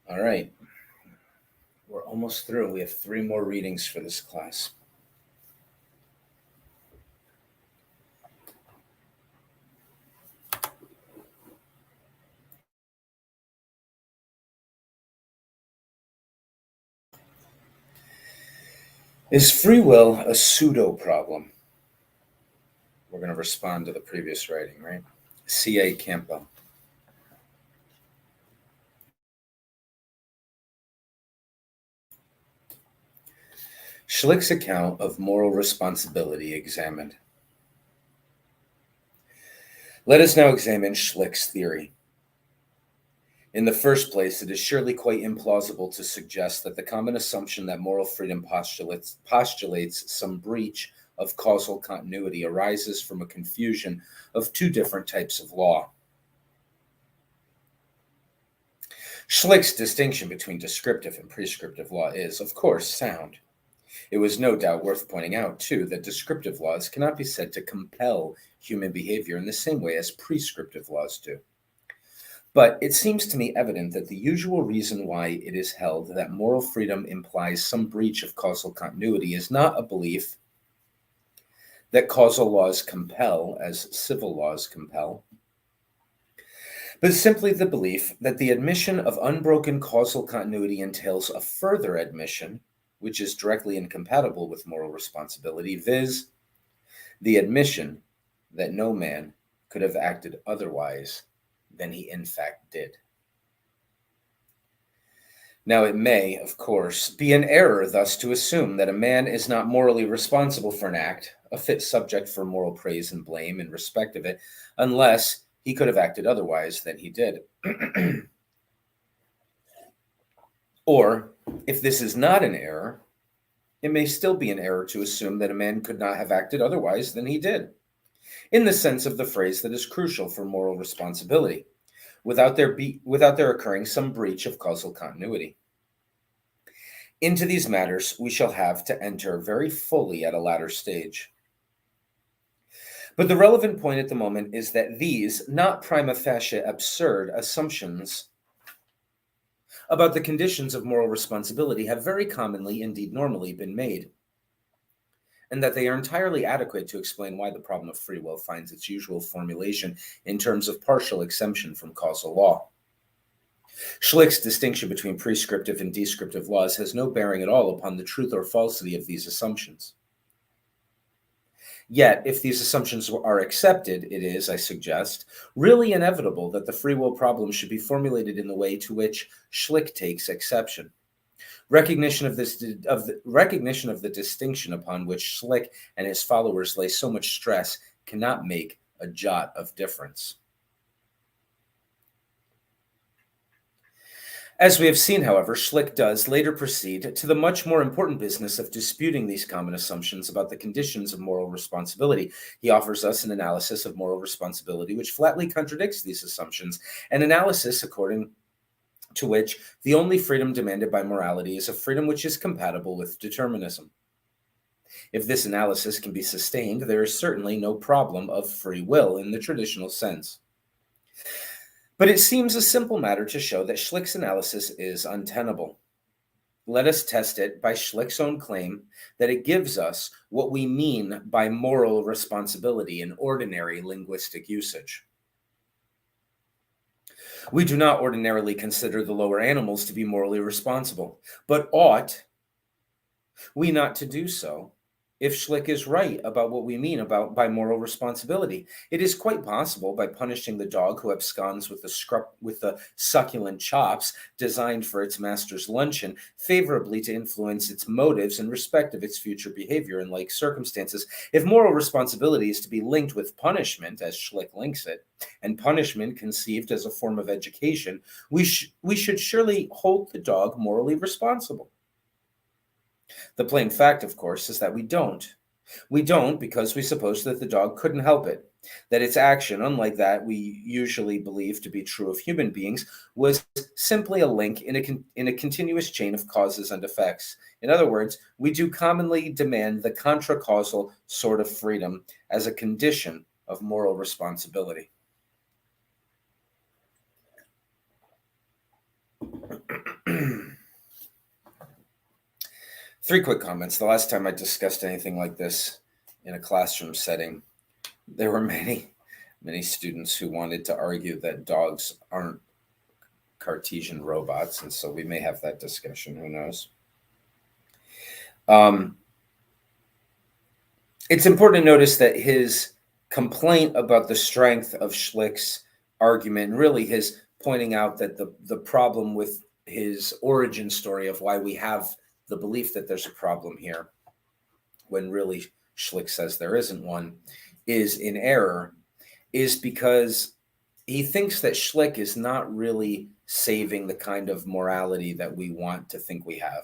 All right. We're almost through. We have 3 more readings for this class. Is free will a pseudo problem? We're going to respond to the previous writing, right? C.A. Campbell. Schlick's account of moral responsibility examined. Let us now examine Schlick's theory. In the first place, it is surely quite implausible to suggest that the common assumption that moral freedom postulates some breach of causal continuity arises from a confusion of 2 different types of law. Schlick's distinction between descriptive and prescriptive law is, of course, sound. It was no doubt worth pointing out, too, that descriptive laws cannot be said to compel human behavior in the same way as prescriptive laws do. But it seems to me evident that the usual reason why it is held that moral freedom implies some breach of causal continuity is not a belief that causal laws compel, as civil laws compel, but simply the belief that the admission of unbroken causal continuity entails a further admission, which is directly incompatible with moral responsibility, viz., the admission that no man could have acted otherwise than he in fact did. Now, it may, of course, be an error thus to assume that a man is not morally responsible for an act, a fit subject for moral praise and blame in respect of it, unless he could have acted otherwise than he did. Or, if this is not an error, it may still be an error to assume that a man could not have acted otherwise than he did, in the sense of the phrase that is crucial for moral responsibility, without there occurring some breach of causal continuity. Into these matters we shall have to enter very fully at a latter stage. But the relevant point at the moment is that these, not prima facie absurd assumptions about the conditions of moral responsibility have very commonly, indeed normally, been made, and that they are entirely adequate to explain why the problem of free will finds its usual formulation in terms of partial exemption from causal law. Schlick's distinction between prescriptive and descriptive laws has no bearing at all upon the truth or falsity of these assumptions. Yet, if these assumptions are accepted, it is, I suggest, really inevitable that the free will problem should be formulated in the way to which Schlick takes exception. Recognition of the distinction upon which Schlick and his followers lay so much stress cannot make a jot of difference. As we have seen, however, Schlick does later proceed to the much more important business of disputing these common assumptions about the conditions of moral responsibility. He offers us an analysis of moral responsibility which flatly contradicts these assumptions, an analysis according to which the only freedom demanded by morality is a freedom which is compatible with determinism. If this analysis can be sustained, there is certainly no problem of free will in the traditional sense. But it seems a simple matter to show that Schlick's analysis is untenable. Let us test it by Schlick's own claim that it gives us what we mean by moral responsibility in ordinary linguistic usage. We do not ordinarily consider the lower animals to be morally responsible, but ought we not to do so if Schlick is right about what we mean by moral responsibility. It is quite possible, by punishing the dog who absconds with the succulent chops designed for its master's luncheon, favorably to influence its motives in respect of its future behavior in like circumstances. If moral responsibility is to be linked with punishment, as Schlick links it, and punishment conceived as a form of education, we should surely hold the dog morally responsible. The plain fact, of course, is that we don't. We don't because we suppose that the dog couldn't help it, that its action, unlike that we usually believe to be true of human beings, was simply a link in a continuous chain of causes and effects. In other words, we do commonly demand the contra-causal sort of freedom as a condition of moral responsibility. Three quick comments. The last time I discussed anything like this in a classroom setting, there were many students who wanted to argue that dogs aren't Cartesian robots, and so we may have that discussion. Who knows? It's important to notice that his complaint about the strength of Schlick's argument, and really his pointing out that the problem with his origin story of why we have the belief that there's a problem here, when really Schlick says there isn't one, is in error, is because he thinks that Schlick is not really saving the kind of morality that we want to think we have.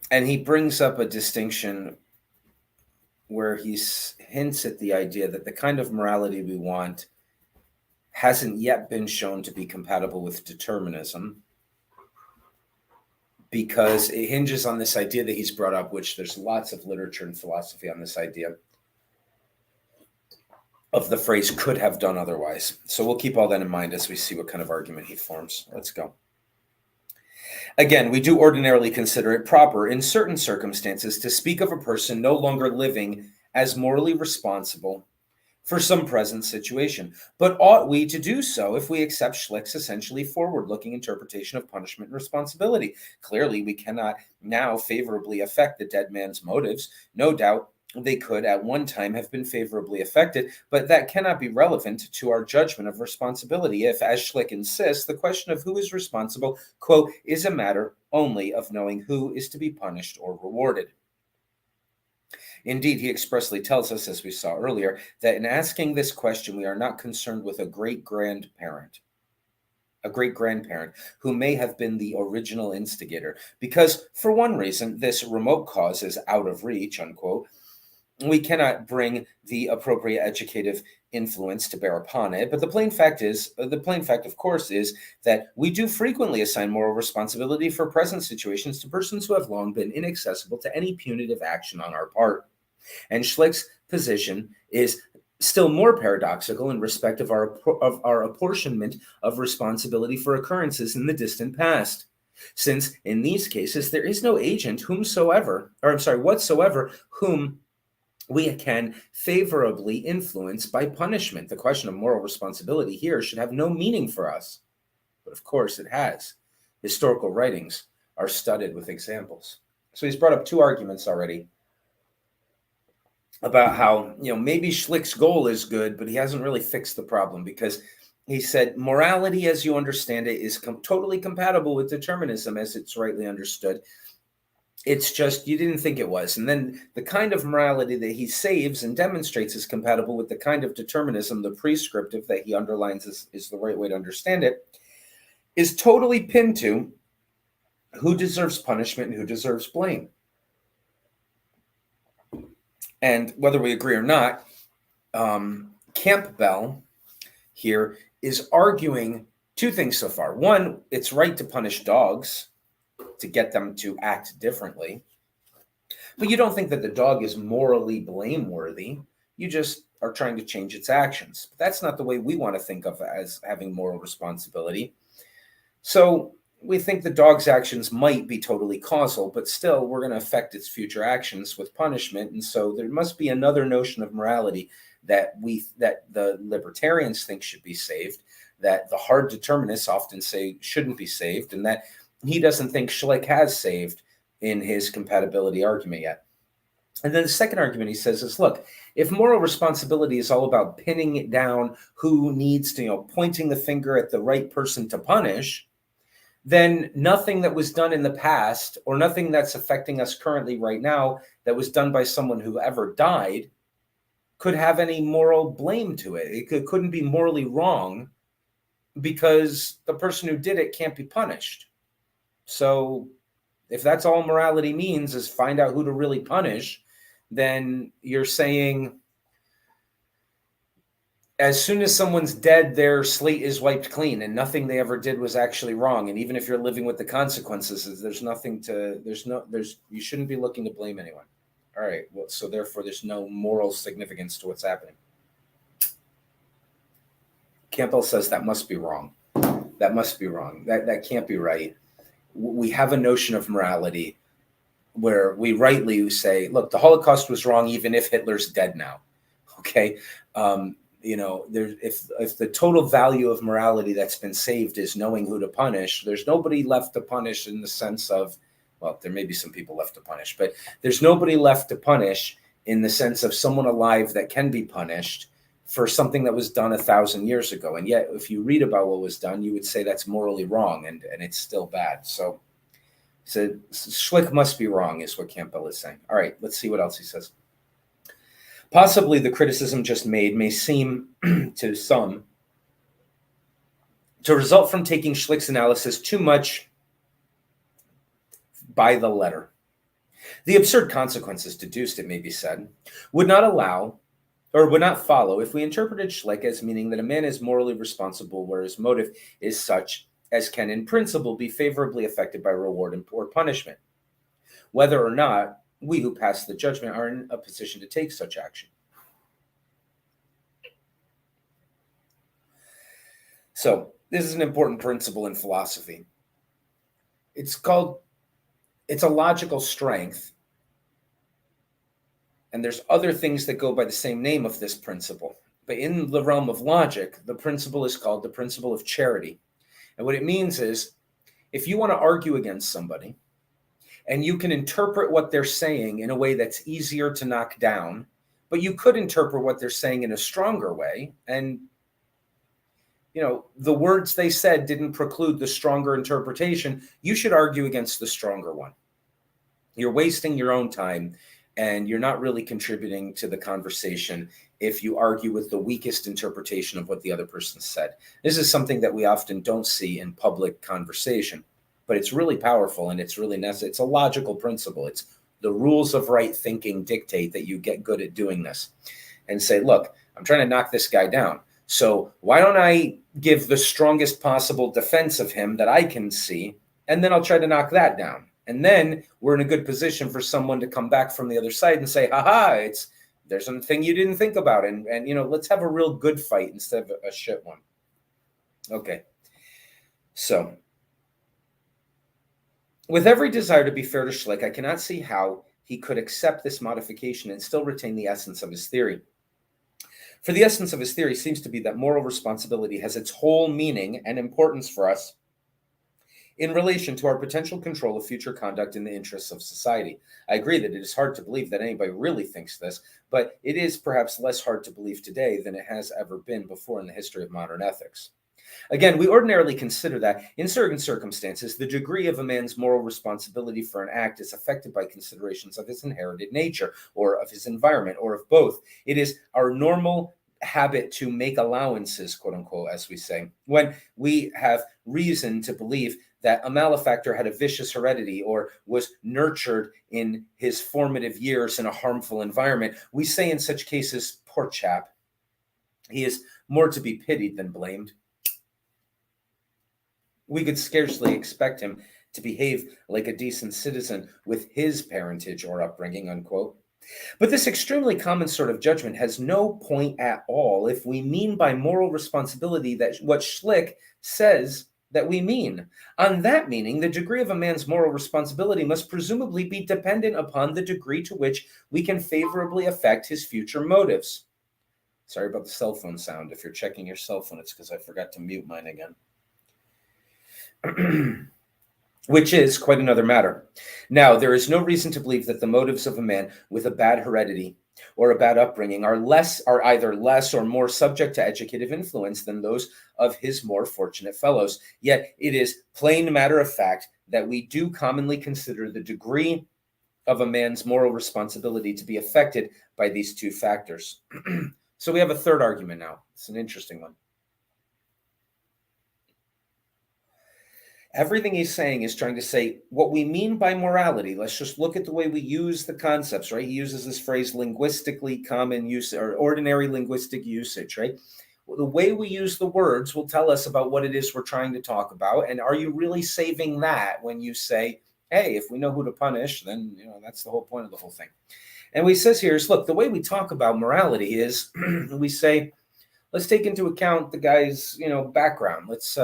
And he brings up a distinction where he hints at the idea that the kind of morality we want hasn't yet been shown to be compatible with determinism, because it hinges on this idea that he's brought up, which there's lots of literature and philosophy on this idea, of the phrase could have done otherwise. So we'll keep all that in mind as we see what kind of argument he forms. Let's go. Again, we do ordinarily consider it proper in certain circumstances to speak of a person no longer living as morally responsible for some present situation. But ought we to do so if we accept Schlick's essentially forward-looking interpretation of punishment and responsibility? Clearly, we cannot now favorably affect the dead man's motives. No doubt they could at one time have been favorably affected, but that cannot be relevant to our judgment of responsibility if, as Schlick insists, the question of who is responsible, quote, is a matter only of knowing who is to be punished or rewarded. Indeed, he expressly tells us, as we saw earlier, that in asking this question, we are not concerned with a great-grandparent who may have been the original instigator, because for one reason, this remote cause is out of reach, unquote. We cannot bring the appropriate educative influence to bear upon it. But the plain fact, of course, is that we do frequently assign moral responsibility for present situations to persons who have long been inaccessible to any punitive action on our part. And Schlick's position is still more paradoxical in respect of our apportionment of responsibility for occurrences in the distant past, since in these cases there is no agent whatsoever whom we can favorably influence by punishment. The question of moral responsibility here should have no meaning for us, but of course it has. Historical writings are studded with examples. So he's brought up two arguments already about how, maybe Schlick's goal is good, but he hasn't really fixed the problem, because he said morality as you understand it is totally compatible with determinism as it's rightly understood. It's just you didn't think it was. And then the kind of morality that he saves and demonstrates is compatible with the kind of determinism, the prescriptive that he underlines is the right way to understand it, is totally pinned to who deserves punishment and who deserves blame. And whether we agree or not, CAMPBELL here is arguing two things so far. One, it's right to punish dogs to get them to act differently. But you don't think that the dog is morally blameworthy. You just are trying to change its actions. But that's not the way we want to think of as having moral responsibility. So we think the dog's actions might be totally causal, but still we're going to affect its future actions with punishment. And so there must be another notion of morality that the libertarians think should be saved, that the hard determinists often say shouldn't be saved, and that he doesn't think Schlick has saved in his compatibility argument yet. And then the second argument he says is, look, if moral responsibility is all about pinning it down who needs to, pointing the finger at the right person to punish, then nothing that was done in the past or nothing that's affecting us currently right now that was done by someone who ever died could have any moral blame to it. It couldn't be morally wrong because the person who did it can't be punished. So if that's all morality means is find out who to really punish, then you're saying as soon as someone's dead, their slate is wiped clean and nothing they ever did was actually wrong. And even if you're living with the consequences, you shouldn't be looking to blame anyone. All right. Well, so therefore there's no moral significance to what's happening. Campbell says that must be wrong. That must be wrong. That can't be right. We have a notion of morality where we rightly say, look, the Holocaust was wrong, even if Hitler's dead now. Okay. If the total value of morality that's been saved is knowing who to punish, there's nobody left to punish in the sense of, well, there may be some people left to punish, but there's nobody left to punish in the sense of someone alive that can be punished for something that was done 1,000 years ago. And yet, if you read about what was done, you would say that's morally wrong and it's still bad. So Schlick must be wrong is what Campbell is saying. All right, let's see what else he says. Possibly the criticism just made may seem to some to result from taking Schlick's analysis too much by the letter. The absurd consequences deduced, it may be said, would not follow if we interpreted Schlick as meaning that a man is morally responsible where his motive is such as can in principle be favorably affected by reward or punishment, whether or not we who pass the judgment are in a position to take such action. So this is an important principle in philosophy. It's a logical strength. And there's other things that go by the same name of this principle. But in the realm of logic, the principle is called the principle of charity. And what it means is if you want to argue against somebody, and you can interpret what they're saying in a way that's easier to knock down, but you could interpret what they're saying in a stronger way. And, the words they said didn't preclude the stronger interpretation. You should argue against the stronger one. You're wasting your own time and you're not really contributing to the conversation if you argue with the weakest interpretation of what the other person said. This is something that we often don't see in public conversation. But it's really powerful and it's really necessary. It's a logical principle. It's the rules of right thinking dictate that you get good at doing this and say, look, I'm trying to knock this guy down. So why don't I give the strongest possible defense of him that I can see, and then I'll try to knock that down. And then we're in a good position for someone to come back from the other side and say, there's something you didn't think about. And let's have a real good fight instead of a shit one. Okay. So with every desire to be fair to Schlick, I cannot see how he could accept this modification and still retain the essence of his theory. For the essence of his theory seems to be that moral responsibility has its whole meaning and importance for us in relation to our potential control of future conduct in the interests of society. I agree that it is hard to believe that anybody really thinks this, but it is perhaps less hard to believe today than it has ever been before in the history of modern ethics. Again, we ordinarily consider that in certain circumstances, the degree of a man's moral responsibility for an act is affected by considerations of his inherited nature or of his environment or of both. It is our normal habit to make allowances, quote unquote, as we say, when we have reason to believe that a malefactor had a vicious heredity or was nurtured in his formative years in a harmful environment. We say in such cases, poor chap, he is more to be pitied than blamed. We could scarcely expect him to behave like a decent citizen with his parentage or upbringing, unquote. But this extremely common sort of judgment has no point at all if we mean by moral responsibility that what Schlick says that we mean. On that meaning, the degree of a man's moral responsibility must presumably be dependent upon the degree to which we can favorably affect his future motives. Sorry about the cell phone sound. If you're checking your cell phone, it's because I forgot to mute mine again. Which is quite another matter. Now, there is no reason to believe that the motives of a man with a bad heredity or a bad upbringing are either less or more subject to educative influence than those of his more fortunate fellows. Yet it is plain matter of fact that we do commonly consider the degree of a man's moral responsibility to be affected by these two factors. So we have a third argument now. It's an interesting one. Everything he's saying is trying to say what we mean by morality. Let's just look at the way we use the concepts, right? He uses this phrase linguistically common use or ordinary linguistic usage, right? Well, the way we use the words will tell us about what it is we're trying to talk about. And are you really saving that when you say, hey, if we know who to punish, then that's the whole point of the whole thing. And what he says here is, look, the way we talk about morality is we say, let's take into account the guy's, background. Let's,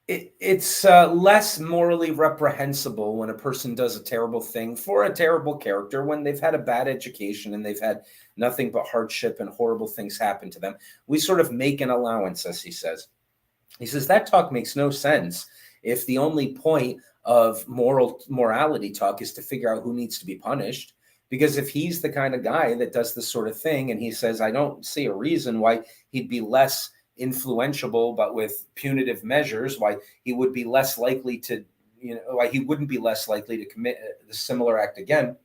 It's less morally reprehensible when a person does a terrible thing for a terrible character, when they've had a bad education and they've had nothing but hardship and horrible things happen to them. We sort of make an allowance, as he says. He says that talk makes no sense if the only point of morality talk is to figure out who needs to be punished. Because if he's the kind of guy that does this sort of thing, and he says, I don't see a reason why he'd be less influential, but with punitive measures, why he would be less likely to, why he wouldn't be less likely to commit the similar act again.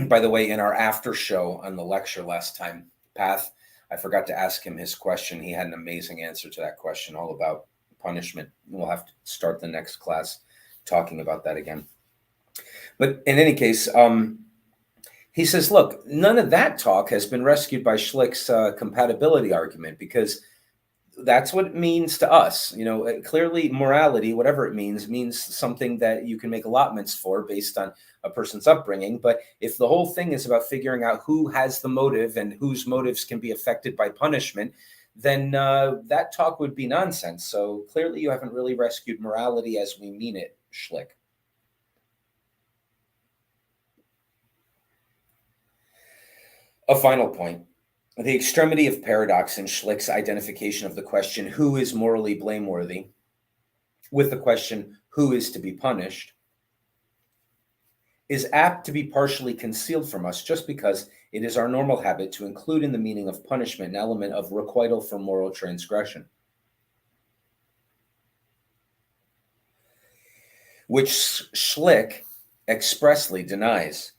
By the way, in our after show on the lecture last time, Path, I forgot to ask him his question. He had an amazing answer to that question, all about punishment. We'll have to start the next class talking about that again. But in any case, he says, look, none of that talk has been rescued by Schlick's compatibility argument, because that's what it means to us. Clearly morality, whatever it means something that you can make allotments for based on a person's upbringing. But if the whole thing is about figuring out who has the motive and whose motives can be affected by punishment, then that talk would be nonsense. So clearly you haven't really rescued morality as we mean it, Schlick. A final point. The extremity of paradox in Schlick's identification of the question, who is morally blameworthy, with the question, who is to be punished, is apt to be partially concealed from us just because it is our normal habit to include in the meaning of punishment an element of requital for moral transgression, which Schlick expressly denies.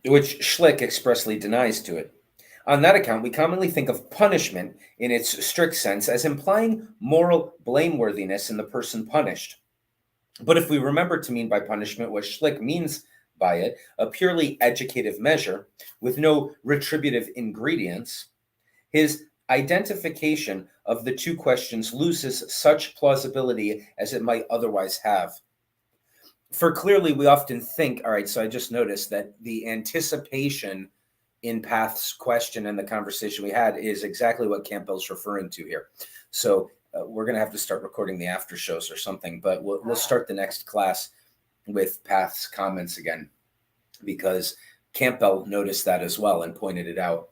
To it. On that account, we commonly think of punishment in its strict sense as implying moral blameworthiness in the person punished. But if we remember to mean by punishment what Schlick means by it, a purely educative measure with no retributive ingredients, his identification of the two questions loses such plausibility as it might otherwise have. For clearly, we often think, all right, so I just noticed that the anticipation in Path's question and the conversation we had is exactly what Campbell's referring to here. So we're going to have to start recording the after shows or something, but we'll start the next class with Path's comments again, because Campbell noticed that as well and pointed it out.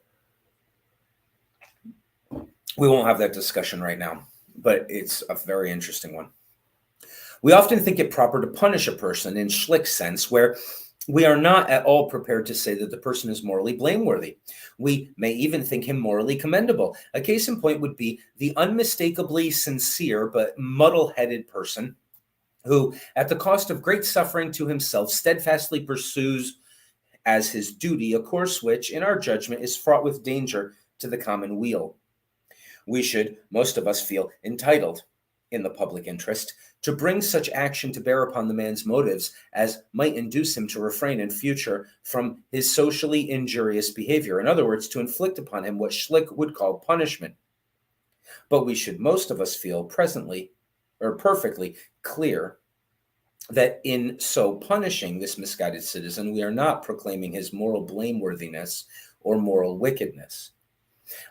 We won't have that discussion right now, but it's a very interesting one. We often think it proper to punish a person in Schlick's sense, where we are not at all prepared to say that the person is morally blameworthy. We may even think him morally commendable. A case in point would be the unmistakably sincere but muddle-headed person who, at the cost of great suffering to himself, steadfastly pursues as his duty a course which, in our judgment, is fraught with danger to the common weal. We should, most of us, feel entitled, in the public interest, to bring such action to bear upon the man's motives as might induce him to refrain in future from his socially injurious behavior. In other words, to inflict upon him what Schlick would call punishment. But we should, most of us, feel presently or perfectly clear that in so punishing this misguided citizen, we are not proclaiming his moral blameworthiness or moral wickedness.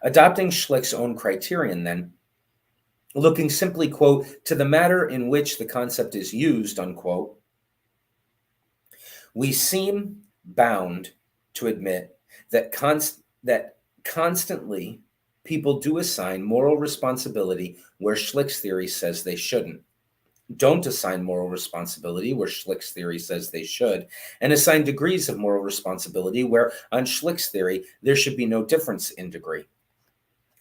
Adopting Schlick's own criterion, then, looking simply, quote, to the matter in which the concept is used, unquote, we seem bound to admit that constantly people do assign moral responsibility where Schlick's theory says they shouldn't, don't assign moral responsibility where Schlick's theory says they should, and assign degrees of moral responsibility where, on Schlick's theory, there should be no difference in degree.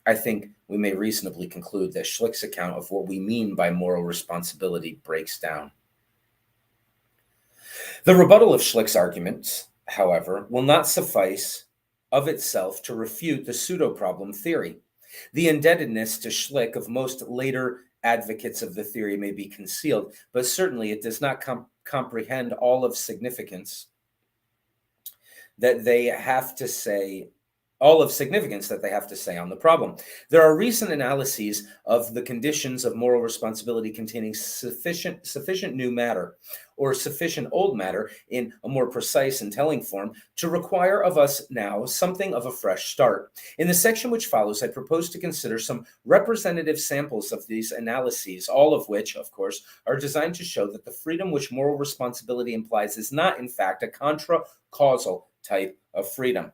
I think we may reasonably conclude that Schlick's account of what we mean by moral responsibility breaks down. The rebuttal of Schlick's arguments, however, will not suffice of itself to refute the pseudo-problem theory. The indebtedness to Schlick of most later advocates of the theory may be concealed, but certainly it does not comprehend all of significance that they have to say on the problem. There are recent analyses of the conditions of moral responsibility containing sufficient new matter or sufficient old matter in a more precise and telling form to require of us now something of a fresh start. In the section which follows, I propose to consider some representative samples of these analyses, all of which, of course, are designed to show that the freedom which moral responsibility implies is not, in fact, a contra-causal type of freedom.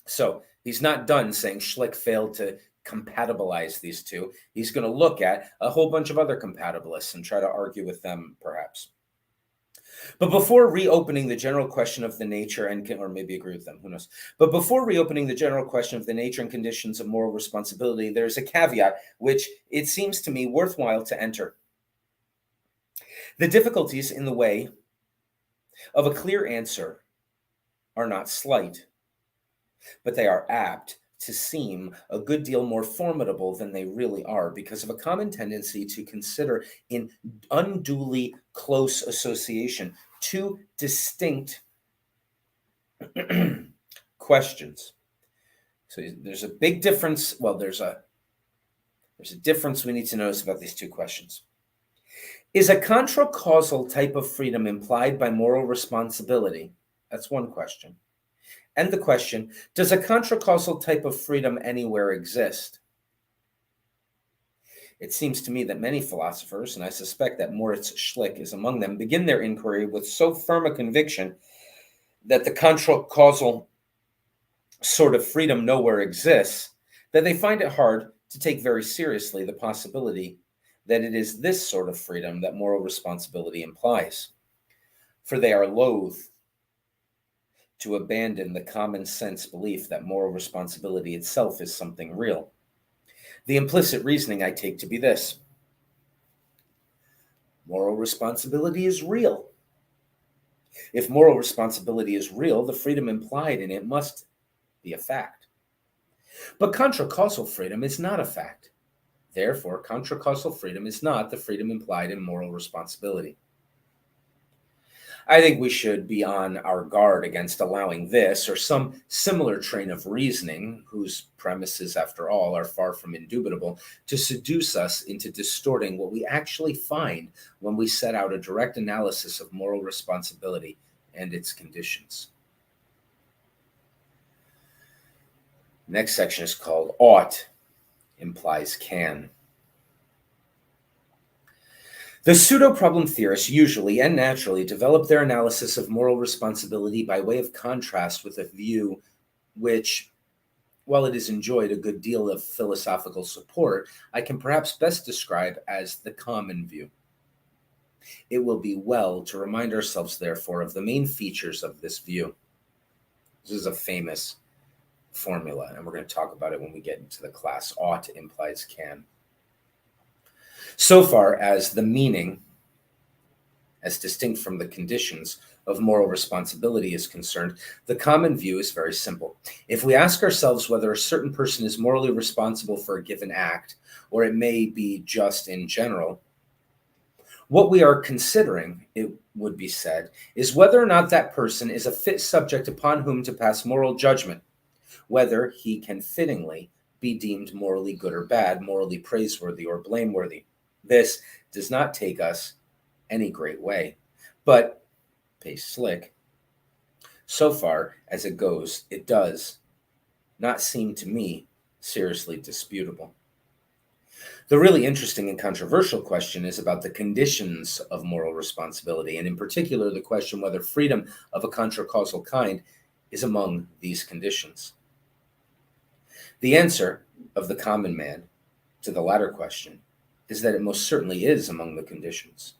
So he's not done saying Schlick failed to compatibilize these two. He's going to look at a whole bunch of other compatibilists and try to argue with them, perhaps. But before reopening the general question of the nature or maybe agree with them, who knows? But before reopening the general question of the nature and conditions of moral responsibility, there's a caveat which it seems to me worthwhile to enter. The difficulties in the way of a clear answer are not slight, but they are apt to seem a good deal more formidable than they really are because of a common tendency to consider in unduly close association two distinct questions. So there's a big difference. Well, there's a difference we need to notice about these two questions. Is a contra-causal type of freedom implied by moral responsibility? That's one question. And the question, does a contra-causal type of freedom anywhere exist? It seems to me that many philosophers, and I suspect that Moritz Schlick is among them, begin their inquiry with so firm a conviction that the contra-causal sort of freedom nowhere exists, that they find it hard to take very seriously the possibility that it is this sort of freedom that moral responsibility implies. For they are loath to abandon the common sense belief that moral responsibility itself is something real. The implicit reasoning I take to be this: moral responsibility is real. If moral responsibility is real, the freedom implied in it must be a fact. But contra-causal freedom is not a fact. Therefore, contra-causal freedom is not the freedom implied in moral responsibility. I think we should be on our guard against allowing this or some similar train of reasoning, whose premises, after all, are far from indubitable, to seduce us into distorting what we actually find when we set out a direct analysis of moral responsibility and its conditions. Next section is called Ought Implies Can. The pseudo-problem theorists usually and naturally develop their analysis of moral responsibility by way of contrast with a view which, while it has enjoyed a good deal of philosophical support, I can perhaps best describe as the common view. It will be well to remind ourselves, therefore, of the main features of this view. This is a famous formula, and we're going to talk about it when we get into the class. Ought implies can. So far as the meaning, as distinct from the conditions of moral responsibility is concerned, the common view is very simple. If we ask ourselves whether a certain person is morally responsible for a given act, or it may be just in general, what we are considering, it would be said, is whether or not that person is a fit subject upon whom to pass moral judgment, whether he can fittingly be deemed morally good or bad, morally praiseworthy or blameworthy. This does not take us any great way, but, pace Slick, so far as it goes, it does not seem to me seriously disputable. The really interesting and controversial question is about the conditions of moral responsibility, and in particular, the question whether freedom of a contra-causal kind is among these conditions. The answer of the common man to the latter question is that it most certainly is among the conditions.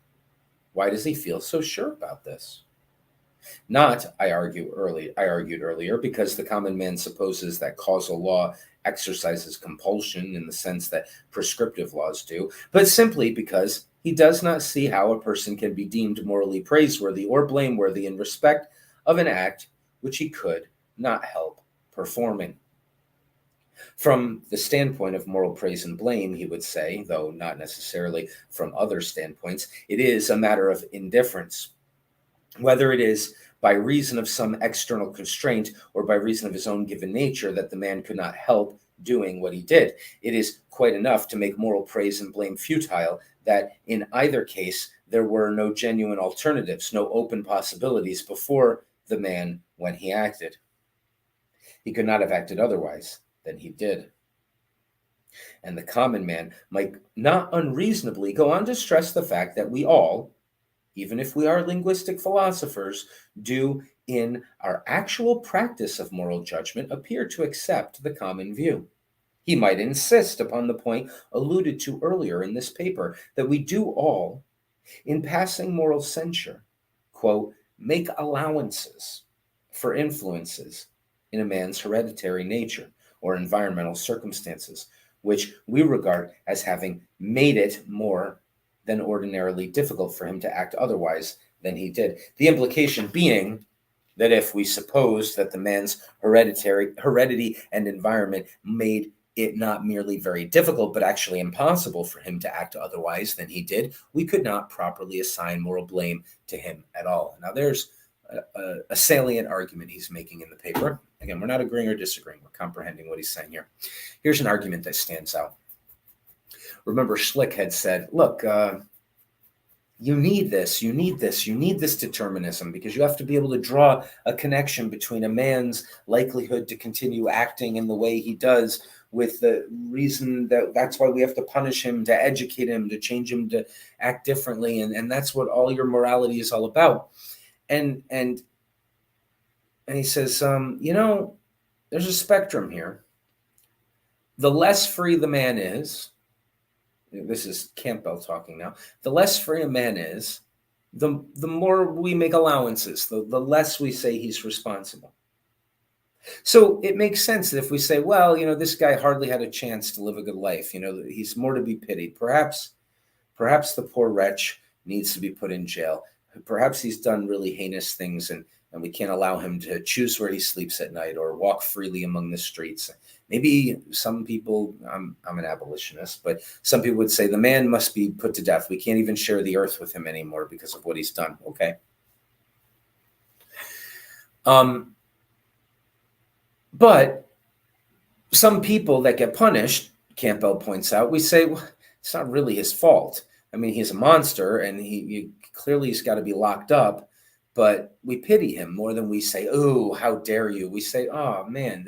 Why does he feel so sure about this? Not, I argued earlier, because the common man supposes that causal law exercises compulsion in the sense that prescriptive laws do, but simply because he does not see how a person can be deemed morally praiseworthy or blameworthy in respect of an act which he could not help performing. From the standpoint of moral praise and blame, he would say, though not necessarily from other standpoints, it is a matter of indifference. Whether it is by reason of some external constraint or by reason of his own given nature that the man could not help doing what he did, it is quite enough to make moral praise and blame futile that in either case there were no genuine alternatives, no open possibilities before the man when he acted. He could not have acted otherwise than he did. And the common man might not unreasonably go on to stress the fact that we all, even if we are linguistic philosophers, do in our actual practice of moral judgment appear to accept the common view. He might insist upon the point alluded to earlier in this paper, that we do all, in passing moral censure, quote, make allowances for influences in a man's hereditary nature or environmental circumstances, which we regard as having made it more than ordinarily difficult for him to act otherwise than he did. The implication being that if we suppose that the man's heredity and environment made it not merely very difficult, but actually impossible for him to act otherwise than he did, we could not properly assign moral blame to him at all. Now, there's a salient argument he's making in the paper. Again, we're not agreeing or disagreeing. We're comprehending what he's saying here. Here's an argument that stands out. Remember, Schlick had said, look, you need this determinism, because you have to be able to draw a connection between a man's likelihood to continue acting in the way he does with the reason that's why we have to punish him, to educate him, to change him to act differently. And that's what all your morality is all about. And he says, there's a spectrum here. The less free the man is, this is Campbell talking now, the less free a man is, the more we make allowances, the less we say he's responsible. So it makes sense that if we say, well, this guy hardly had a chance to live a good life, he's more to be pitied. Perhaps the poor wretch needs to be put in jail. Perhaps he's done really heinous things, and we can't allow him to choose where he sleeps at night or walk freely among the streets. Maybe some people, I'm an abolitionist, but some people would say the man must be put to death. We can't even share the earth with him anymore because of what he's done. Okay. But some people that get punished, Campbell points out, we say, well, it's not really his fault. I mean, he's a monster, and clearly he's got to be locked up, but we pity him more than we say, oh, how dare you? We say, oh, man,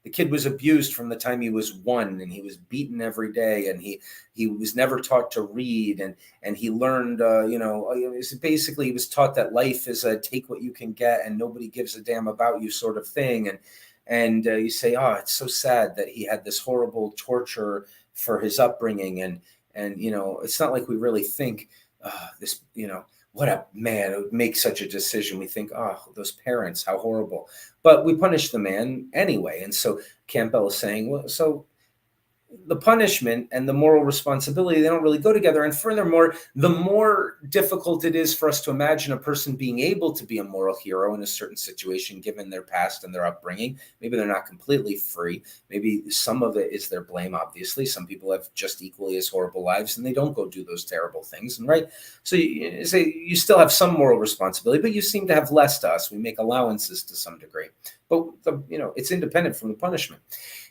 the kid was abused from the time he was 1, and he was beaten every day, and he was never taught to read, and he learned, basically he was taught that life is a take what you can get and nobody gives a damn about you sort of thing. And you say, oh, it's so sad that he had this horrible torture for his upbringing. And it's not like we really think what a man would make such a decision. We think, oh, those parents, how horrible. But we punish the man anyway. And so Campbell is saying, well, so the punishment and the moral responsibility, they don't really go together. And furthermore, the more difficult it is for us to imagine a person being able to be a moral hero in a certain situation, given their past and their upbringing. Maybe they're not completely free. Maybe some of it is their blame, obviously. Some people have just equally as horrible lives and they don't go do those terrible things. And right. So you say you still have some moral responsibility, but you seem to have less to us. We make allowances to some degree, but it's independent from the punishment.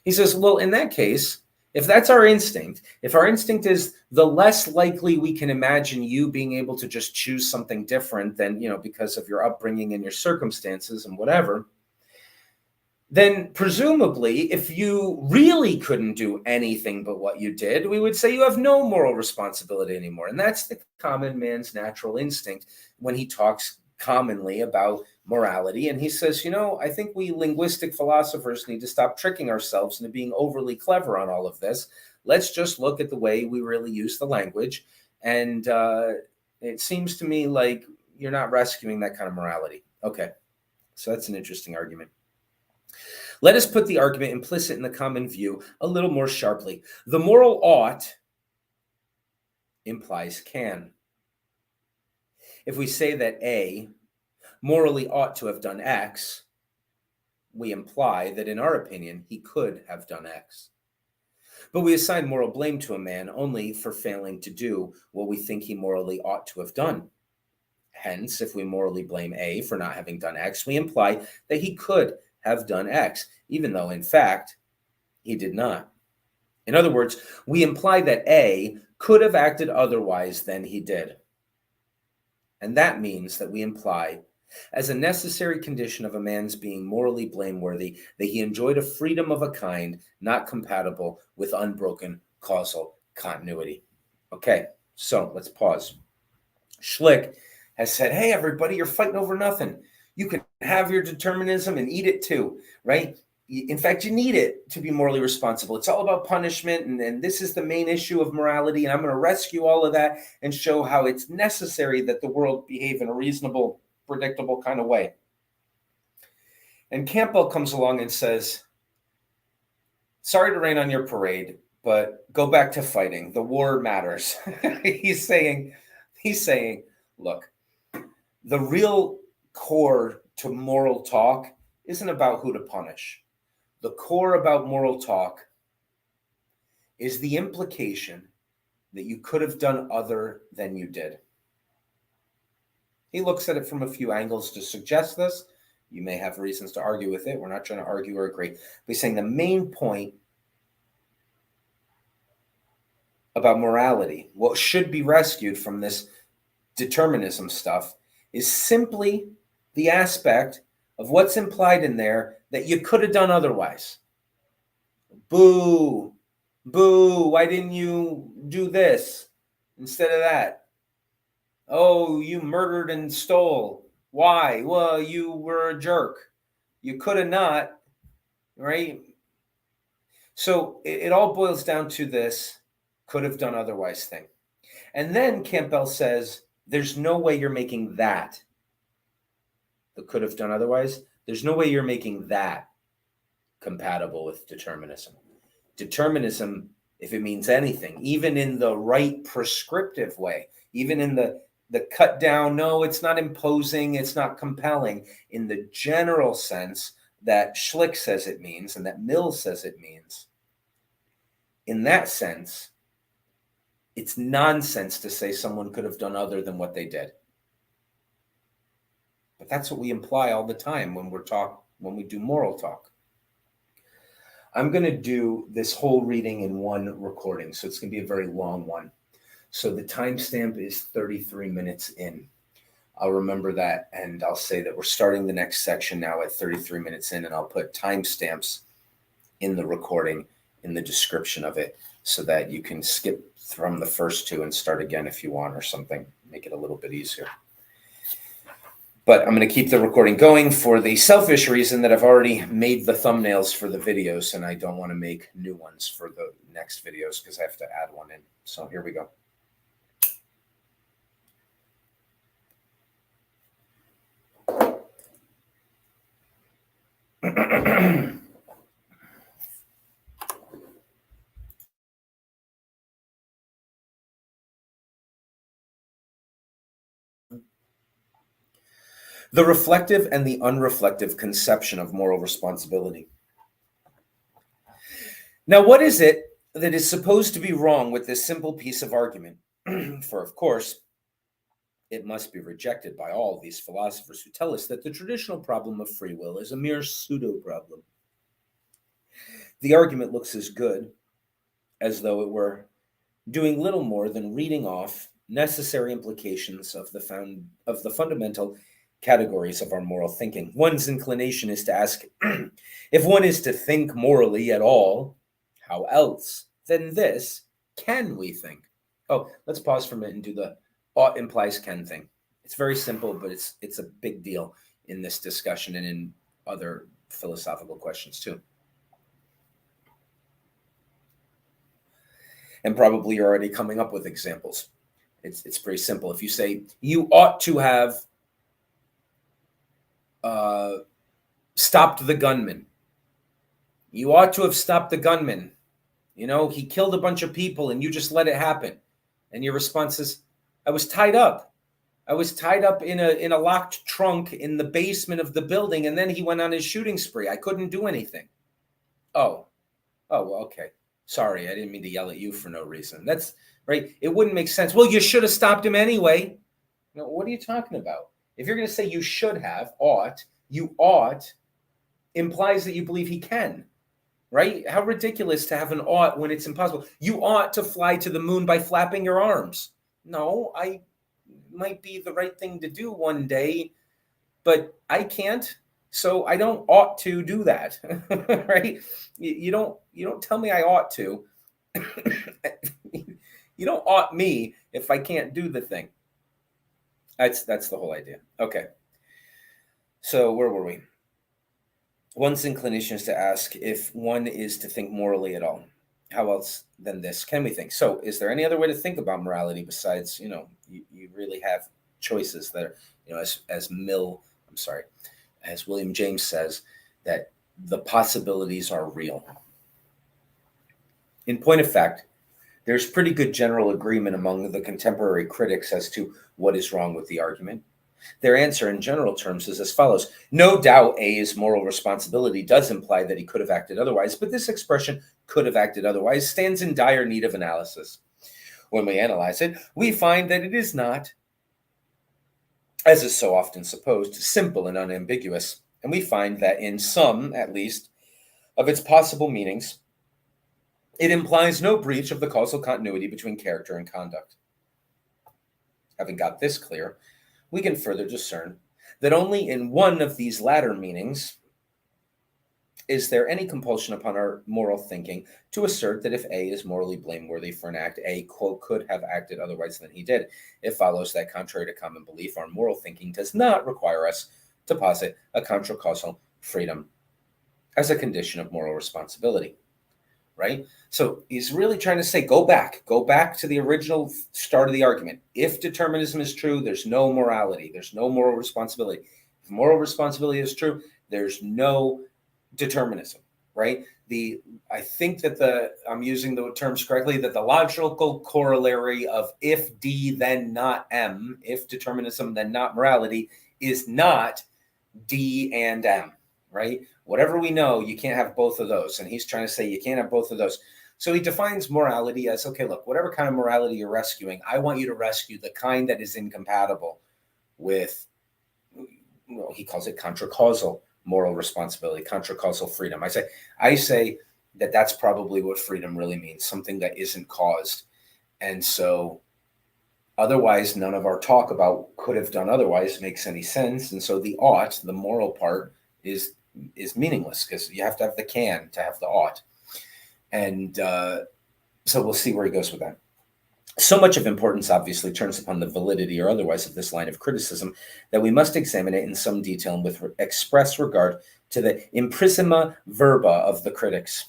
He says, well, in that case, if that's our instinct, if our instinct is the less likely we can imagine you being able to just choose something different than, because of your upbringing and your circumstances and whatever, then presumably, if you really couldn't do anything but what you did, we would say you have no moral responsibility anymore. And that's the common man's natural instinct when he talks commonly about morality. And he says, I think we linguistic philosophers need to stop tricking ourselves into being overly clever on all of this. Let's just look at the way we really use the language. And it seems to me like you're not rescuing that kind of morality. Okay, so that's an interesting argument. Let us put the argument implicit in the common view a little more sharply. The moral ought implies can. If we say that A morally ought to have done X, we imply that in our opinion, he could have done X. But we assign moral blame to a man only for failing to do what we think he morally ought to have done. Hence, if we morally blame A for not having done X, we imply that he could have done X, even though, in fact, he did not. In other words, we imply that A could have acted otherwise than he did. And that means that we imply, as a necessary condition of a man's being morally blameworthy, that he enjoyed a freedom of a kind not compatible with unbroken causal continuity. Okay, so let's pause. Schlick has said, hey, everybody, you're fighting over nothing. You can have your determinism and eat it too, right? In fact, you need it to be morally responsible. It's all about punishment, and this is the main issue of morality, and I'm going to rescue all of that and show how it's necessary that the world behave in a reasonable, predictable kind of way. And Campbell comes along and says, sorry to rain on your parade, but go back to fighting. The war matters. He's saying, look, the real core to moral talk isn't about who to punish. The core about moral talk is the implication that you could have done other than you did. He looks at it from a few angles to suggest this. You may have reasons to argue with it. We're not trying to argue or agree. But he's saying the main point about morality, what should be rescued from this determinism stuff, is simply the aspect of what's implied in there that you could have done otherwise. Boo, boo, why didn't you do this instead of that? Oh, you murdered and stole. Why? Well, you were a jerk. You could have not, right? So it all boils down to this could have done otherwise thing. And then Campbell says, there's no way you're making that the could have done otherwise. There's no way you're making that compatible with determinism. Determinism, if it means anything, even in the right prescriptive way, even in the cut down, no, it's not imposing, it's not compelling, in the general sense that Schlick says it means and that Mill says it means, in that sense, it's nonsense to say someone could have done other than what they did. But that's what we imply all the time when we do moral talk. I'm going to do this whole reading in one recording, so it's going to be a very long one. So the timestamp is 33 minutes in. I'll remember that, and I'll say that we're starting the next section now at 33 minutes in, and I'll put timestamps in the recording in the description of it so that you can skip from the first two and start again if you want or something, make it a little bit easier. But I'm going to keep the recording going for the selfish reason that I've already made the thumbnails for the videos and I don't want to make new ones for the next videos because I have to add one in. So here we go. The reflective and the unreflective conception of moral responsibility. Now, what is it that is supposed to be wrong with this simple piece of argument? For, of course, it must be rejected by all these philosophers who tell us that the traditional problem of free will is a mere pseudo-problem. The argument looks as good as though it were doing little more than reading off necessary implications of the fundamental categories of our moral thinking. One's inclination is to ask, if one is to think morally at all, how else than this can we think? Oh, let's pause for a minute and do the ought implies can thing. It's very simple, but it's a big deal in this discussion and in other philosophical questions too. And probably you're already coming up with examples. It's pretty simple. If you say you ought to have stopped the gunman, you ought to have stopped the gunman. You know, he killed a bunch of people and you just let it happen. And your response is, I was tied up. I was tied up in a locked trunk in the basement of the building, and then he went on his shooting spree. I couldn't do anything. Oh, well, okay. Sorry, I didn't mean to yell at you for no reason. That's right. It wouldn't make sense. Well, you should have stopped him anyway. No, what are you talking about? If you're going to say you should have, you ought implies that you believe he can, right? How ridiculous to have an ought when it's impossible. You ought to fly to the moon by flapping your arms. No, I might be the right thing to do one day, but I can't. So I don't ought to do that, right? You don't tell me I ought to. You don't ought me if I can't do the thing. That's the whole idea. Okay. So where were we? One's inclination is to ask if one is to think morally at all. How else than this can we think? So is there any other way to think about morality besides, you really have choices that are, as William James says, that the possibilities are real. In point of fact, there's pretty good general agreement among the contemporary critics as to what is wrong with the argument. Their answer in general terms is as follows. No doubt A's moral responsibility does imply that he could have acted otherwise, but this expression, could have acted otherwise, stands in dire need of analysis. When we analyze it, we find that it is not, as is so often supposed, simple and unambiguous, and we find that in some, at least, of its possible meanings, it implies no breach of the causal continuity between character and conduct. Having got this clear, we can further discern that only in one of these latter meanings is there any compulsion upon our moral thinking to assert that if A is morally blameworthy for an act A, quote, could have acted otherwise than he did. It follows that contrary to common belief, our moral thinking does not require us to posit a contra-causal freedom as a condition of moral responsibility, right? So he's really trying to say, go back to the original start of the argument. If determinism is true, there's no morality. There's no moral responsibility. If moral responsibility is true, there's no determinism, right? I think that I'm using the terms correctly, that the logical corollary of if D then not M, if determinism then not morality, is not D and M, right? Whatever we know, you can't have both of those. And he's trying to say you can't have both of those. So he defines morality as, okay, look, whatever kind of morality you're rescuing, I want you to rescue the kind that is incompatible with, he calls it contra-causal moral responsibility, contra-causal freedom. I say that that's probably what freedom really means, something that isn't caused. And so otherwise, none of our talk about could have done otherwise makes any sense. And so the ought, the moral part, is meaningless because you have to have the can to have the ought. And so we'll see where he goes with that. So much of importance obviously turns upon the validity or otherwise of this line of criticism that we must examine it in some detail and with express regard to the imprissima verba of the critics.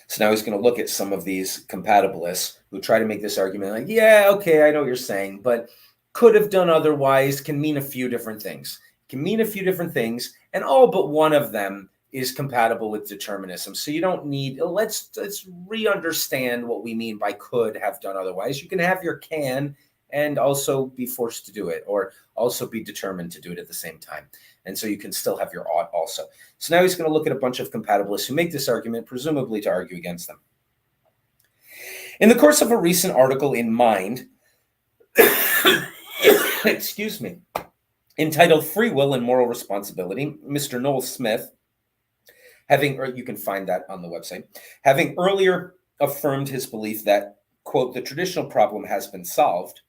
So now he's going to look at some of these compatibilists who try to make this argument like, yeah, okay, I know what you're saying, but could have done otherwise can mean a few different things. And all but one of them is compatible with determinism. So you don't need, let's re-understand what we mean by could have done otherwise. You can have your can and also be forced to do it, or also be determined to do it at the same time. And so you can still have your ought also. So now he's going to look at a bunch of compatibilists who make this argument, presumably to argue against them. In the course of a recent article in Mind, excuse me, entitled Free Will and Moral Responsibility, Mr. Noel Smith, you can find that on the website, having earlier affirmed his belief that, quote, the traditional problem has been solved,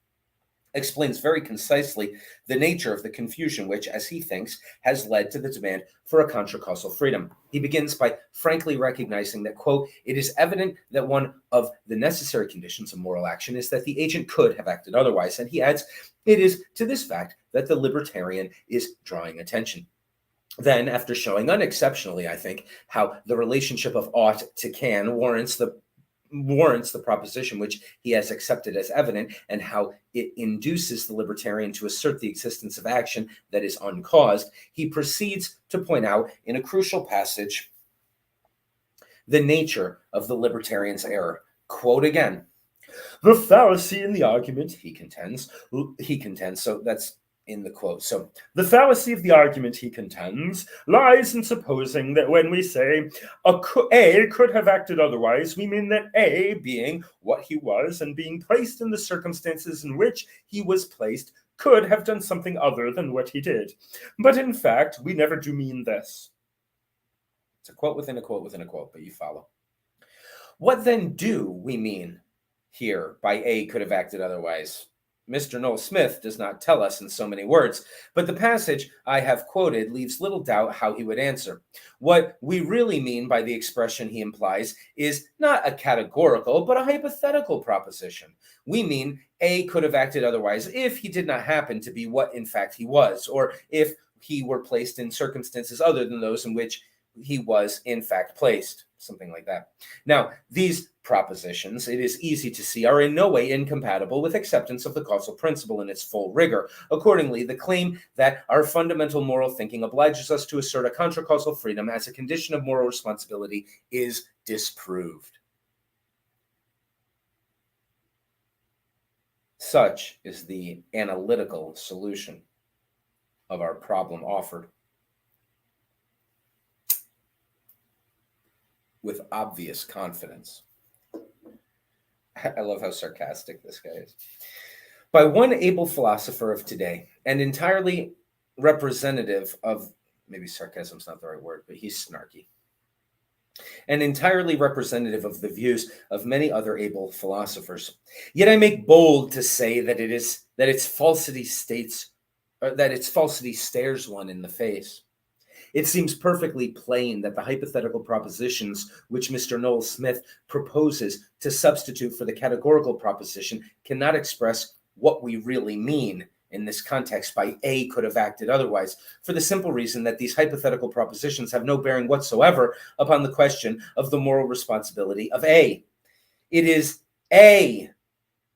explains very concisely the nature of the confusion which, as he thinks, has led to the demand for a contracausal freedom. He begins by frankly recognizing that, quote, it is evident that one of the necessary conditions of moral action is that the agent could have acted otherwise. And he adds, it is to this fact that the libertarian is drawing attention. Then, after showing unexceptionally, I think, how the relationship of ought to can warrants the proposition which he has accepted as evident, and how it induces the libertarian to assert the existence of action that is uncaused, he proceeds to point out in a crucial passage the nature of the libertarian's error. Quote again, the fallacy in the argument, he contends, so that's in the quote. So, the fallacy of the argument, he contends, lies in supposing that when we say A could have acted otherwise, we mean that A, being what he was and being placed in the circumstances in which he was placed, could have done something other than what he did. But in fact, we never do mean this. It's a quote within a quote within a quote, but you follow. What then do we mean here by A could have acted otherwise? Mr. Noel Smith does not tell us in so many words, but the passage I have quoted leaves little doubt how he would answer. What we really mean by the expression he implies is not a categorical, but a hypothetical proposition. We mean A could have acted otherwise if he did not happen to be what in fact he was, or if he were placed in circumstances other than those in which he was in fact placed, something like that. Now, these propositions, it is easy to see, are in no way incompatible with acceptance of the causal principle in its full rigor. Accordingly, the claim that our fundamental moral thinking obliges us to assert a contracausal freedom as a condition of moral responsibility is disproved. Such is the analytical solution of our problem offered. With obvious confidence. I love how sarcastic this guy is. By one able philosopher of today, and entirely representative of, maybe sarcasm's not the right word, but he's snarky, and entirely representative of the views of many other able philosophers. Yet I make bold to say that its falsity stares one in the face. It seems perfectly plain that the hypothetical propositions which Mr. Noel Smith proposes to substitute for the categorical proposition cannot express what we really mean in this context by A could have acted otherwise, for the simple reason that these hypothetical propositions have no bearing whatsoever upon the question of the moral responsibility of A. It is A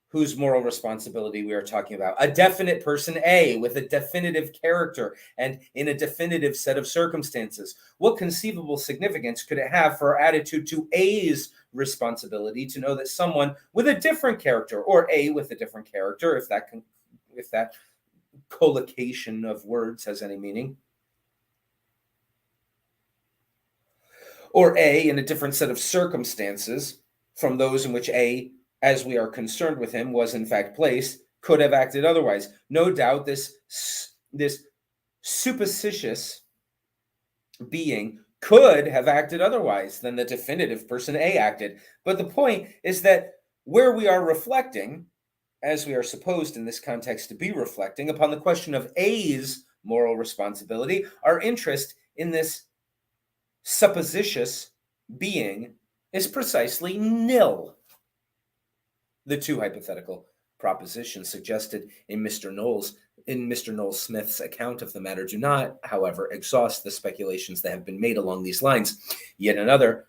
whose moral responsibility we are talking about. A definite person A with a definitive character and in a definitive set of circumstances. What conceivable significance could it have for our attitude to A's responsibility to know that someone with a different character, or A with a different character, if that collocation of words has any meaning, or A in a different set of circumstances from those in which A, as we are concerned with him, was in fact placed, could have acted otherwise. No doubt this supposititious being could have acted otherwise than the definitive person A acted. But the point is that where we are reflecting, as we are supposed in this context to be reflecting, upon the question of A's moral responsibility, our interest in this supposititious being is precisely nil. The two hypothetical propositions suggested in Mr. Noel Smith's account of the matter do not, however, exhaust the speculations that have been made along these lines. Yet another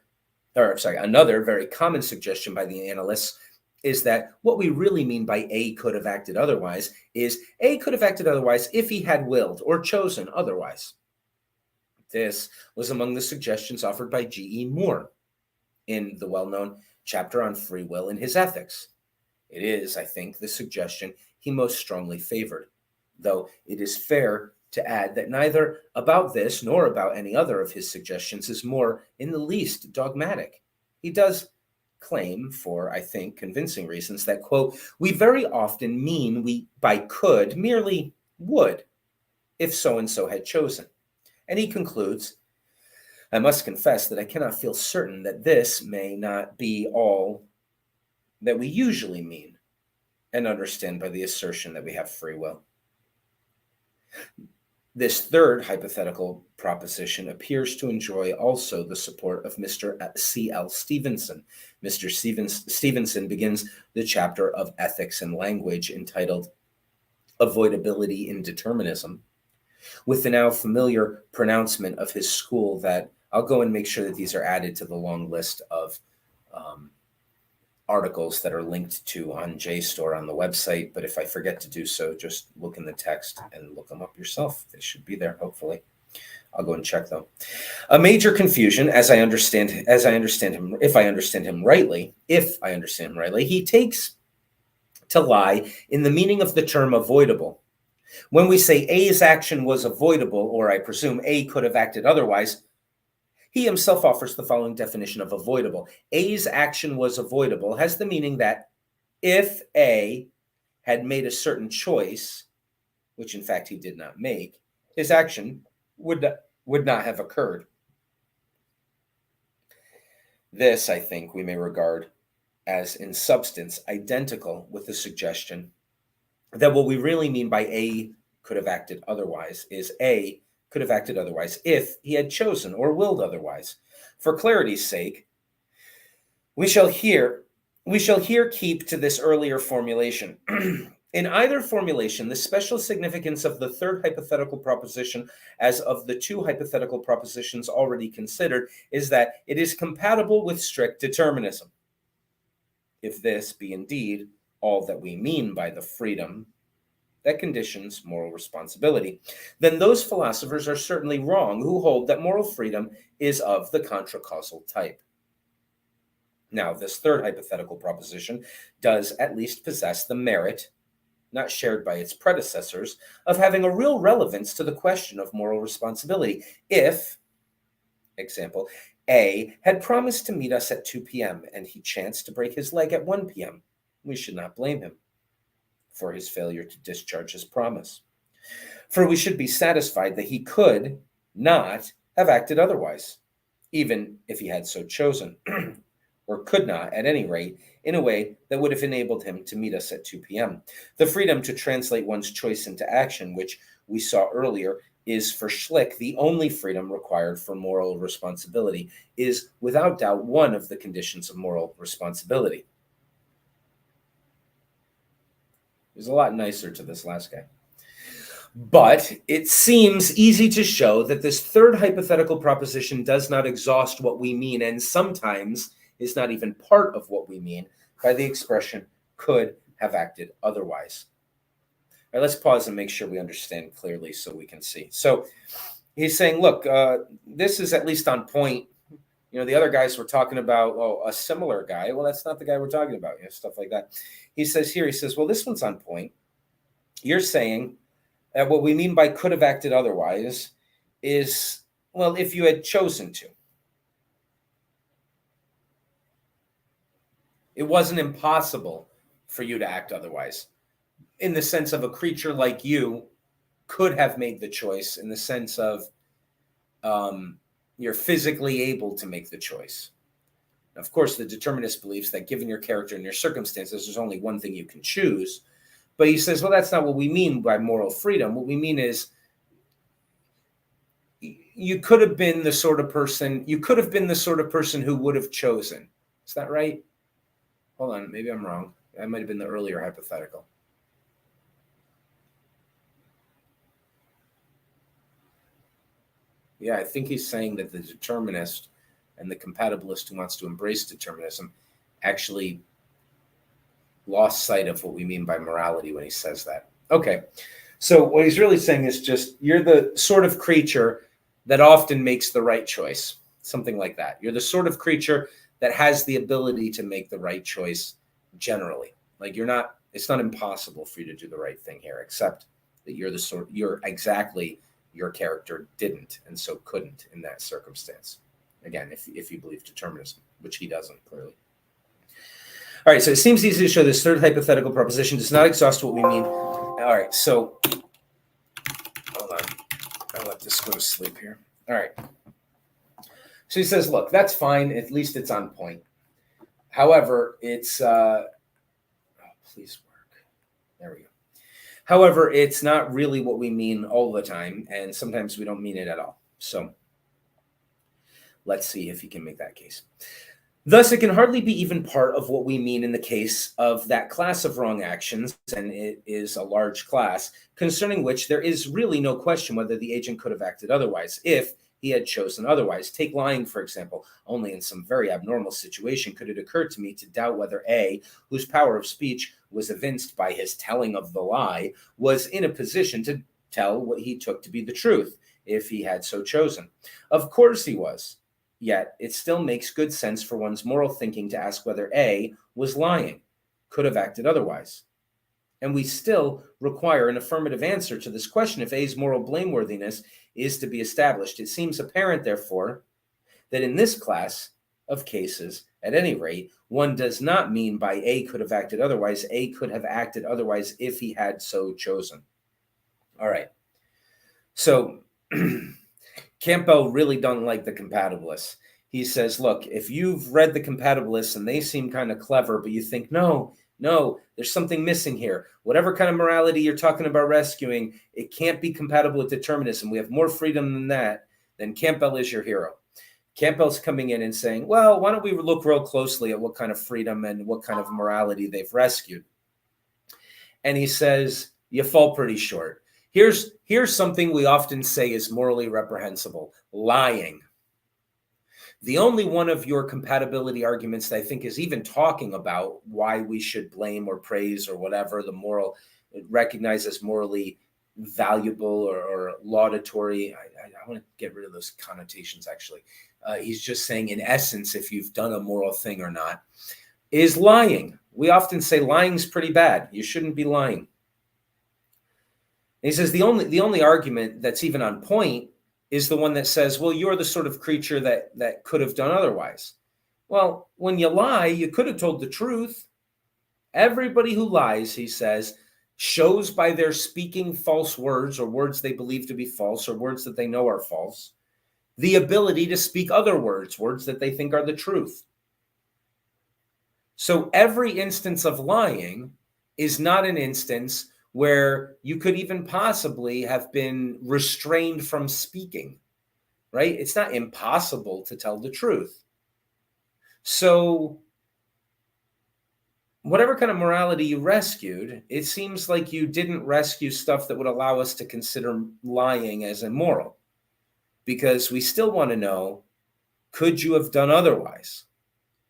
very common suggestion by the analysts is that what we really mean by A could have acted otherwise is A could have acted otherwise if he had willed or chosen otherwise. This was among the suggestions offered by G.E. Moore in the well-known chapter on free will in his Ethics. It is, I think, the suggestion he most strongly favored, though it is fair to add that neither about this nor about any other of his suggestions is Moore in the least dogmatic. He does claim, for, I think, convincing reasons, that, quote, we very often mean we by could merely would, if so-and-so had chosen. And he concludes, I must confess that I cannot feel certain that this may not be all that we usually mean and understand by the assertion that we have free will. This third hypothetical proposition appears to enjoy also the support of Mr. C.L. Stevenson. Mr. Stevenson begins the chapter of Ethics and Language entitled Avoidability in Determinism with the now familiar pronouncement of his school that I'll go and make sure that these are added to the long list of articles that are linked to on JSTOR on the website. But if I forget to do so, just look in the text and look them up yourself. They should be there, hopefully. I'll go and check them. A major confusion, if I understand him rightly, he takes to lie in the meaning of the term avoidable. When we say A's action was avoidable, or I presume A could have acted otherwise, he himself offers the following definition of avoidable. A's action was avoidable has the meaning that if A had made a certain choice, which in fact he did not make, his action would not have occurred. This, I think, we may regard as in substance identical with the suggestion that what we really mean by A could have acted otherwise is A could have acted otherwise if he had chosen or willed otherwise. For clarity's sake, we shall here keep to this earlier formulation. In either formulation, the special significance of the third hypothetical proposition, as of the two hypothetical propositions already considered, is that it is compatible with strict determinism. If this be indeed all that we mean by the freedom that conditions moral responsibility, then those philosophers are certainly wrong who hold that moral freedom is of the contra-causal type. Now, this third hypothetical proposition does at least possess the merit, not shared by its predecessors, of having a real relevance to the question of moral responsibility. If, example, A had promised to meet us at 2 p.m. and he chanced to break his leg at 1 p.m., we should not blame him for his failure to discharge his promise. For we should be satisfied that he could not have acted otherwise, even if he had so chosen, or could not, at any rate, in a way that would have enabled him to meet us at 2 p.m. The freedom to translate one's choice into action, which we saw earlier, is for Schlick the only freedom required for moral responsibility, is without doubt one of the conditions of moral responsibility. He's a lot nicer to this last guy. But it seems easy to show that this third hypothetical proposition does not exhaust what we mean, and sometimes is not even part of what we mean by the expression could have acted otherwise. All right, let's pause and make sure we understand clearly so we can see. So he's saying, look, this is at least on point. You know, the other guys were talking about, a similar guy. Well, that's not the guy we're talking about, stuff like that. He says, well, this one's on point. You're saying that what we mean by could have acted otherwise is, well, if you had chosen to. It wasn't impossible for you to act otherwise. In the sense of a creature like you could have made the choice, in the sense of you're physically able to make the choice. Of course, the determinist believes that given your character and your circumstances, there's only one thing you can choose. But he says, well, that's not what we mean by moral freedom. What we mean is you could have been the sort of person who would have chosen. Is that right? Hold on, maybe I'm wrong. That might have been the earlier hypothetical. Yeah, I think he's saying that the determinist and the compatibilist who wants to embrace determinism actually lost sight of what we mean by morality when he says that. Okay, so what he's really saying is just you're the sort of creature that often makes the right choice, something like that. You're the sort of creature that has the ability to make the right choice generally. Like it's not impossible for you to do the right thing here, except that you're exactly your character didn't and so couldn't in that circumstance. Again, if you believe determinism, which he doesn't, clearly. All right, so it seems easy to show this third hypothetical proposition does not exhaust what we mean. All right, so hold on. I'll let this go to sleep here. All right. So he says, look, that's fine. At least it's on point. However, it's please work. There we go. However, it's not really what we mean all the time, and sometimes we don't mean it at all. So let's see if you can make that case. Thus, it can hardly be even part of what we mean in the case of that class of wrong actions, and it is a large class, concerning which there is really no question whether the agent could have acted otherwise if he had chosen otherwise. Take lying, for example. Only in some very abnormal situation could it occur to me to doubt whether A, whose power of speech was evinced by his telling of the lie, was in a position to tell what he took to be the truth, if he had so chosen. Of course he was. Yet it still makes good sense for one's moral thinking to ask whether A was lying, could have acted otherwise. And we still require an affirmative answer to this question if A's moral blameworthiness is to be established. It seems apparent, therefore, that in this class of cases, at any rate, one does not mean by A could have acted otherwise, A could have acted otherwise if he had so chosen. All right. So Campbell really doesn't like the compatibilists. He says, look, if you've read the compatibilists and they seem kind of clever, but you think, no, there's something missing here. Whatever kind of morality you're talking about rescuing, it can't be compatible with determinism. We have more freedom than that. Then Campbell is your hero. Campbell's coming in and saying, well, why don't we look real closely at what kind of freedom and what kind of morality they've rescued? And he says, you fall pretty short. Here's something we often say is morally reprehensible: lying. The only one of your compatibility arguments that I think is even talking about why we should blame or praise or whatever the moral, recognize as morally valuable or laudatory. I want to get rid of those connotations, actually. He's just saying, in essence, if you've done a moral thing or not, is lying. We often say lying's pretty bad. You shouldn't be lying. And he says the only argument that's even on point is the one that says, well, you're the sort of creature that could have done otherwise. Well, when you lie, you could have told the truth. Everybody who lies, he says, shows by their speaking false words or words they believe to be false or words that they know are false, the ability to speak other words that they think are the truth. So every instance of lying is not an instance where you could even possibly have been restrained from speaking, right? It's not impossible to tell the truth. So whatever kind of morality you rescued, it seems like you didn't rescue stuff that would allow us to consider lying as immoral, because we still want to know, could you have done otherwise?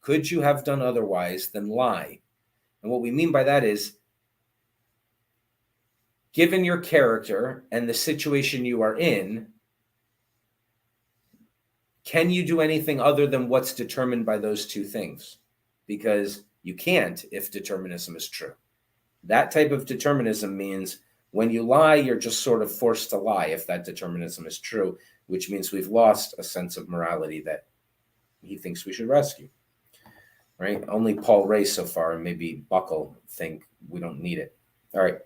Could you have done otherwise than lie? And what we mean by that is, given your character and the situation you are in, can you do anything other than what's determined by those two things? Because you can't if determinism is true. That type of determinism means when you lie, you're just sort of forced to lie if that determinism is true, which means we've lost a sense of morality that he thinks we should rescue, right? Only Paul Ray so far, and maybe Buckle, think we don't need it. All right.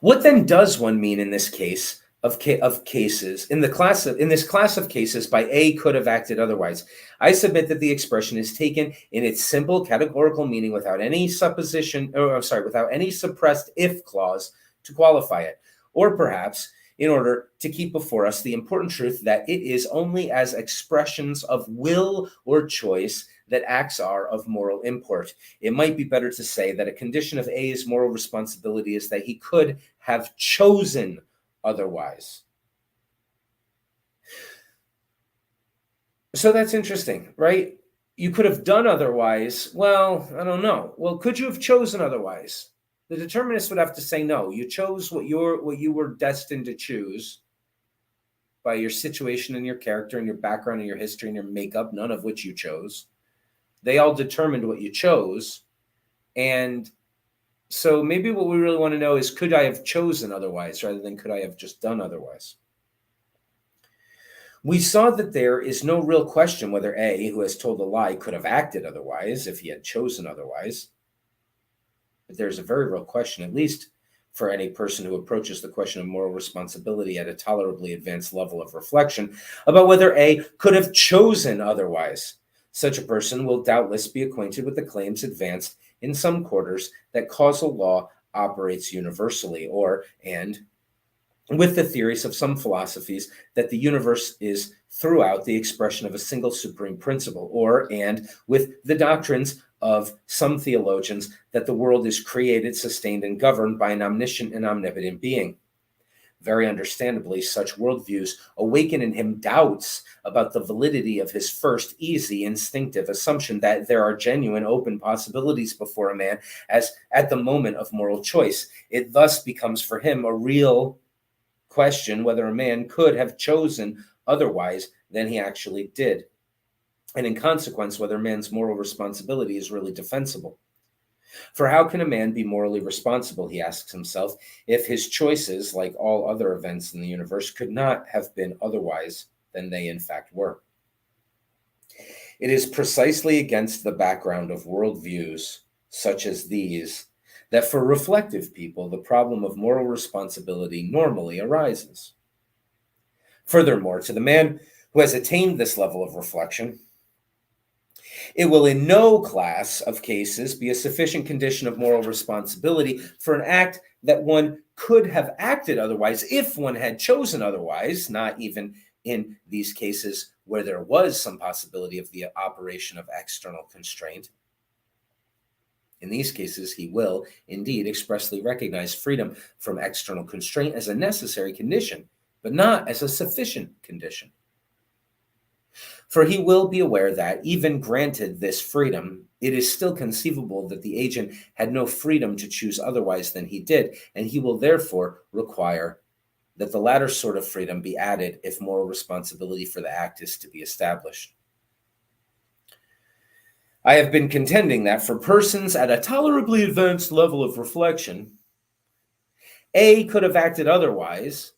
What then does one mean in this case of cases, in this class of cases by A could have acted otherwise? I submit that the expression is taken in its simple categorical meaning without any without any suppressed if clause to qualify it, or perhaps in order to keep before us the important truth that it is only as expressions of will or choice that acts are of moral import. It might be better to say that a condition of A's moral responsibility is that he could have chosen otherwise. So that's interesting, right? You could have done otherwise. Well, I don't know. Well, could you have chosen otherwise? The determinist would have to say no. You chose what you were destined to choose by your situation and your character and your background and your history and your makeup, none of which you chose. They all determined what you chose. And so maybe what we really want to know is, could I have chosen otherwise rather than could I have just done otherwise? We saw that there is no real question whether A, who has told a lie, could have acted otherwise if he had chosen otherwise. But there's a very real question, at least for any person who approaches the question of moral responsibility at a tolerably advanced level of reflection, about whether A could have chosen otherwise. Such a person will doubtless be acquainted with the claims advanced in some quarters that causal law operates universally, and with the theories of some philosophies that the universe is throughout the expression of a single supreme principle, and with the doctrines of some theologians that the world is created, sustained, and governed by an omniscient and omnipotent being. Very understandably, such worldviews awaken in him doubts about the validity of his first easy, instinctive assumption that there are genuine, open possibilities before a man as at the moment of moral choice. It thus becomes for him a real question whether a man could have chosen otherwise than he actually did, and in consequence, whether man's moral responsibility is really defensible. For how can a man be morally responsible, he asks himself, if his choices, like all other events in the universe, could not have been otherwise than they in fact were? It is precisely against the background of worldviews such as these that for reflective people, the problem of moral responsibility normally arises. Furthermore, to the man who has attained this level of reflection, it will in no class of cases be a sufficient condition of moral responsibility for an act that one could have acted otherwise if one had chosen otherwise, not even in these cases where there was some possibility of the operation of external constraint. In these cases, he will indeed expressly recognize freedom from external constraint as a necessary condition, but not as a sufficient condition. For he will be aware that, even granted this freedom, it is still conceivable that the agent had no freedom to choose otherwise than he did, and he will therefore require that the latter sort of freedom be added if moral responsibility for the act is to be established. I have been contending that for persons at a tolerably advanced level of reflection, A could have acted otherwise,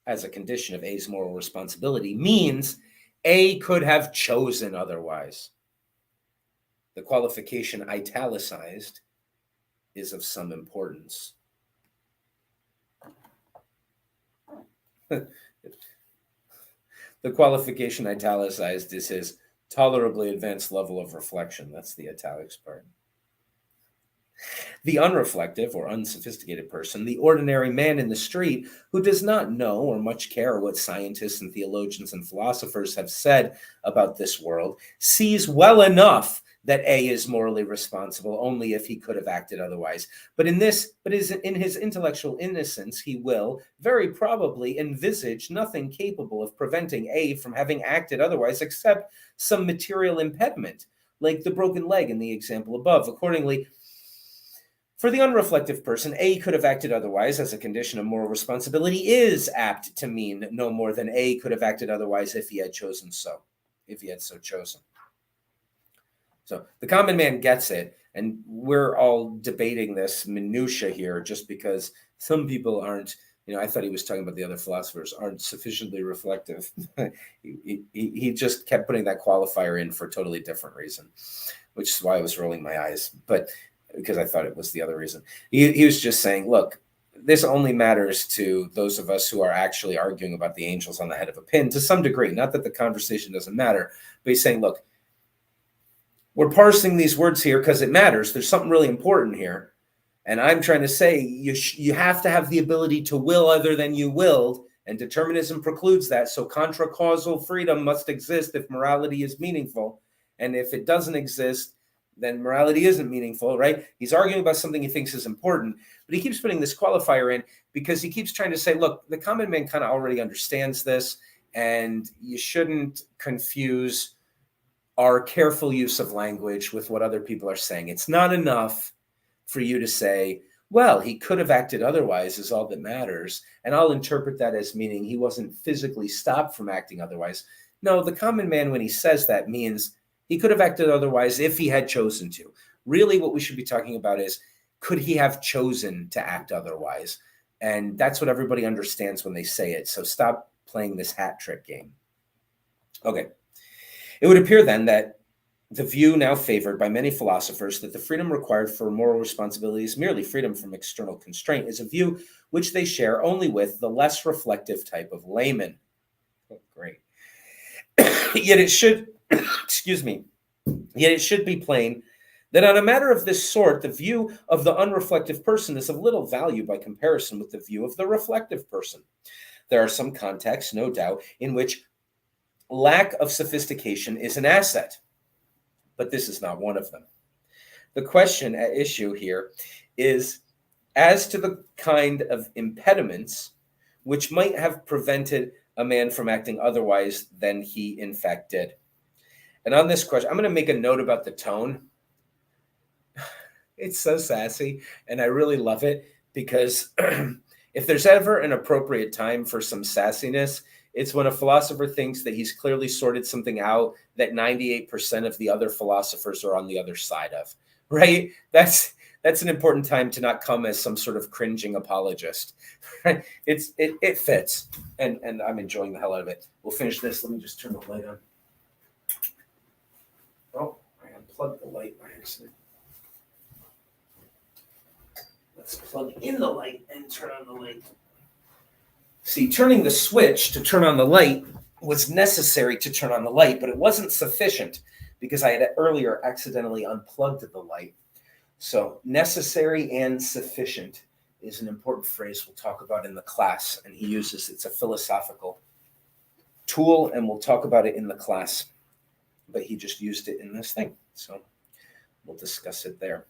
as a condition of A's moral responsibility, means A could have chosen otherwise. The qualification italicized is of some importance. The qualification italicized is his tolerably advanced level of reflection. That's the italics part. The unreflective or unsophisticated person, the ordinary man in the street who does not know or much care what scientists and theologians and philosophers have said about this world, sees well enough that A is morally responsible only if he could have acted otherwise. But in his intellectual innocence, he will very probably envisage nothing capable of preventing A from having acted otherwise except some material impediment, like the broken leg in the example above. Accordingly, for the unreflective person, A could have acted otherwise as a condition of moral responsibility is apt to mean no more than A could have acted otherwise if he had so chosen. So the common man gets it, and we're all debating this minutia here just because some people aren't, I thought he was talking about the other philosophers, aren't sufficiently reflective. he just kept putting that qualifier in for a totally different reason, which is why I was rolling my eyes, but because I thought it was the other reason. He was just saying, look, this only matters to those of us who are actually arguing about the angels on the head of a pin to some degree. Not that the conversation doesn't matter, but he's saying, look, we're parsing these words here because it matters. There's something really important here. And I'm trying to say you have to have the ability to will other than you willed, and determinism precludes that. So contra-causal freedom must exist if morality is meaningful. And if it doesn't exist, then morality isn't meaningful, right? He's arguing about something he thinks is important, but he keeps putting this qualifier in because he keeps trying to say, look, the common man kind of already understands this, and you shouldn't confuse our careful use of language with what other people are saying. It's not enough for you to say, well, he could have acted otherwise is all that matters, and I'll interpret that as meaning he wasn't physically stopped from acting otherwise. No, the common man, when he says that, means he could have acted otherwise if he had chosen to. Really, what we should be talking about is, could he have chosen to act otherwise? And that's what everybody understands when they say it. So stop playing this hat trick game. Okay. It would appear then that the view now favored by many philosophers that the freedom required for moral responsibility is merely freedom from external constraint is a view which they share only with the less reflective type of layman. Oh, great. Yet it should Excuse me. Yet it should be plain that on a matter of this sort, the view of the unreflective person is of little value by comparison with the view of the reflective person. There are some contexts, no doubt, in which lack of sophistication is an asset, but this is not one of them. The question at issue here is as to the kind of impediments which might have prevented a man from acting otherwise than he in fact did. And on this question, I'm going to make a note about the tone. It's so sassy, and I really love it because if there's ever an appropriate time for some sassiness, it's when a philosopher thinks that he's clearly sorted something out that 98% of the other philosophers are on the other side of, right? That's an important time to not come as some sort of cringing apologist. Right? It fits, and I'm enjoying the hell out of it. We'll finish this. Let me just turn the light on. Oh, I unplugged the light by accident. Let's plug in the light and turn on the light. See, turning the switch to turn on the light was necessary to turn on the light, but it wasn't sufficient because I had earlier accidentally unplugged the light. So necessary and sufficient is an important phrase we'll talk about in the class, and he uses it's a philosophical tool, and we'll talk about it in the class, but he just used it in this thing. So we'll discuss it there.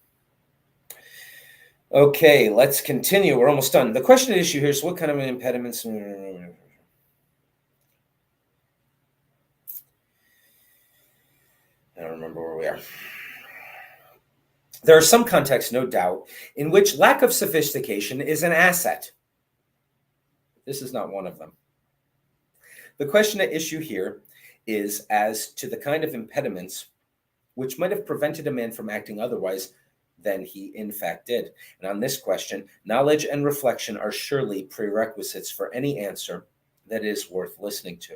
Okay, let's continue. We're almost done. The question at issue here is what kind of impediments? I don't remember where we are. There are some contexts, no doubt, in which lack of sophistication is an asset. This is not one of them. The question at issue here is as to the kind of impediments which might have prevented a man from acting otherwise than he in fact did. And on this question, knowledge and reflection are surely prerequisites for any answer that is worth listening to.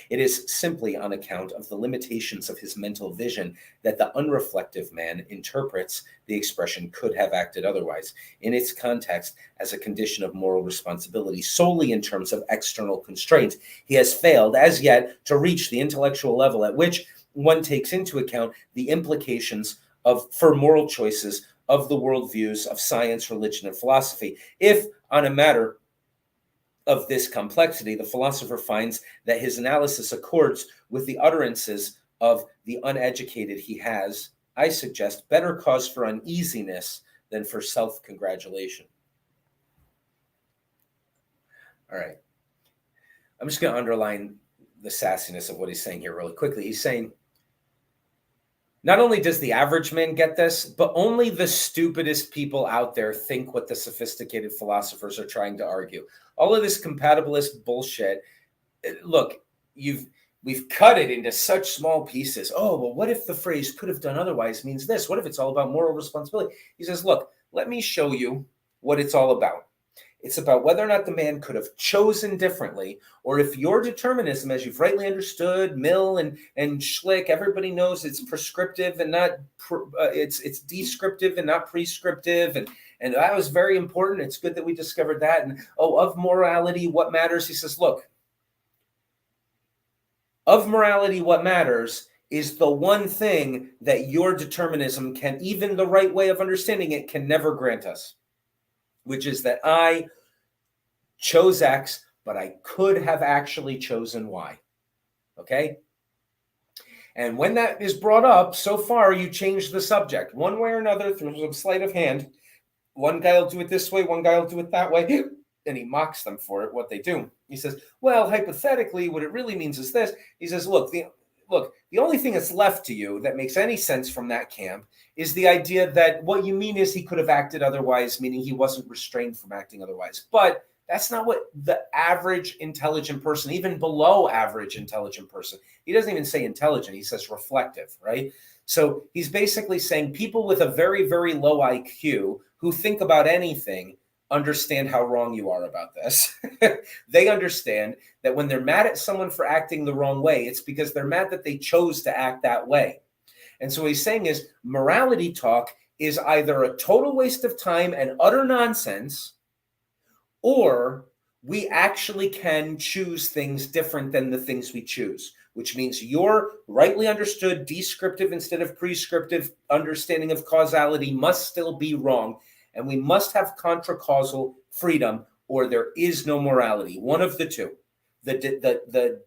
It is simply on account of the limitations of his mental vision that the unreflective man interprets the expression could have acted otherwise in its context as a condition of moral responsibility solely in terms of external constraints. He has failed as yet to reach the intellectual level at which one takes into account the implications for moral choices of the worldviews of science, religion, and philosophy. If on a matter of this complexity, the philosopher finds that his analysis accords with the utterances of the uneducated, he has, I suggest, better cause for uneasiness than for self-congratulation. All right. I'm just going to underline the sassiness of what he's saying here really quickly. He's saying, not only does the average man get this, but only the stupidest people out there think what the sophisticated philosophers are trying to argue. All of this compatibilist bullshit. Look, we've cut it into such small pieces. Oh, well, what if the phrase could have done otherwise means this? What if it's all about moral responsibility? He says, look, let me show you what it's all about. It's about whether or not the man could have chosen differently, or if your determinism, as you've rightly understood, Mill and Schlick, everybody knows it's prescriptive and not it's descriptive and not prescriptive, and that was very important. It's good that we discovered that. And of morality, what matters? He says, look, of morality, what matters is the one thing that your determinism can, even the right way of understanding it, can never grant us, which is that I chose X, but I could have actually chosen Y. Okay? And when that is brought up, so far you change the subject one way or another through some sleight of hand. One guy will do it this way, one guy will do it that way, and he mocks them for it, what they do. He says, well, hypothetically, what it really means is this. He says, look, the only thing that's left to you that makes any sense from that camp is the idea that what you mean is he could have acted otherwise, meaning he wasn't restrained from acting otherwise. But that's not what the average intelligent person, even below average intelligent person, he doesn't even say intelligent, he says reflective, right? So he's basically saying people with a very, very low IQ who think about anything understand how wrong you are about this. They understand that when they're mad at someone for acting the wrong way, it's because they're mad that they chose to act that way. And so what he's saying is morality talk is either a total waste of time and utter nonsense, or we actually can choose things different than the things we choose, which means your rightly understood descriptive instead of prescriptive understanding of causality must still be wrong, and we must have contra-causal freedom, or there is no morality. One of the two. The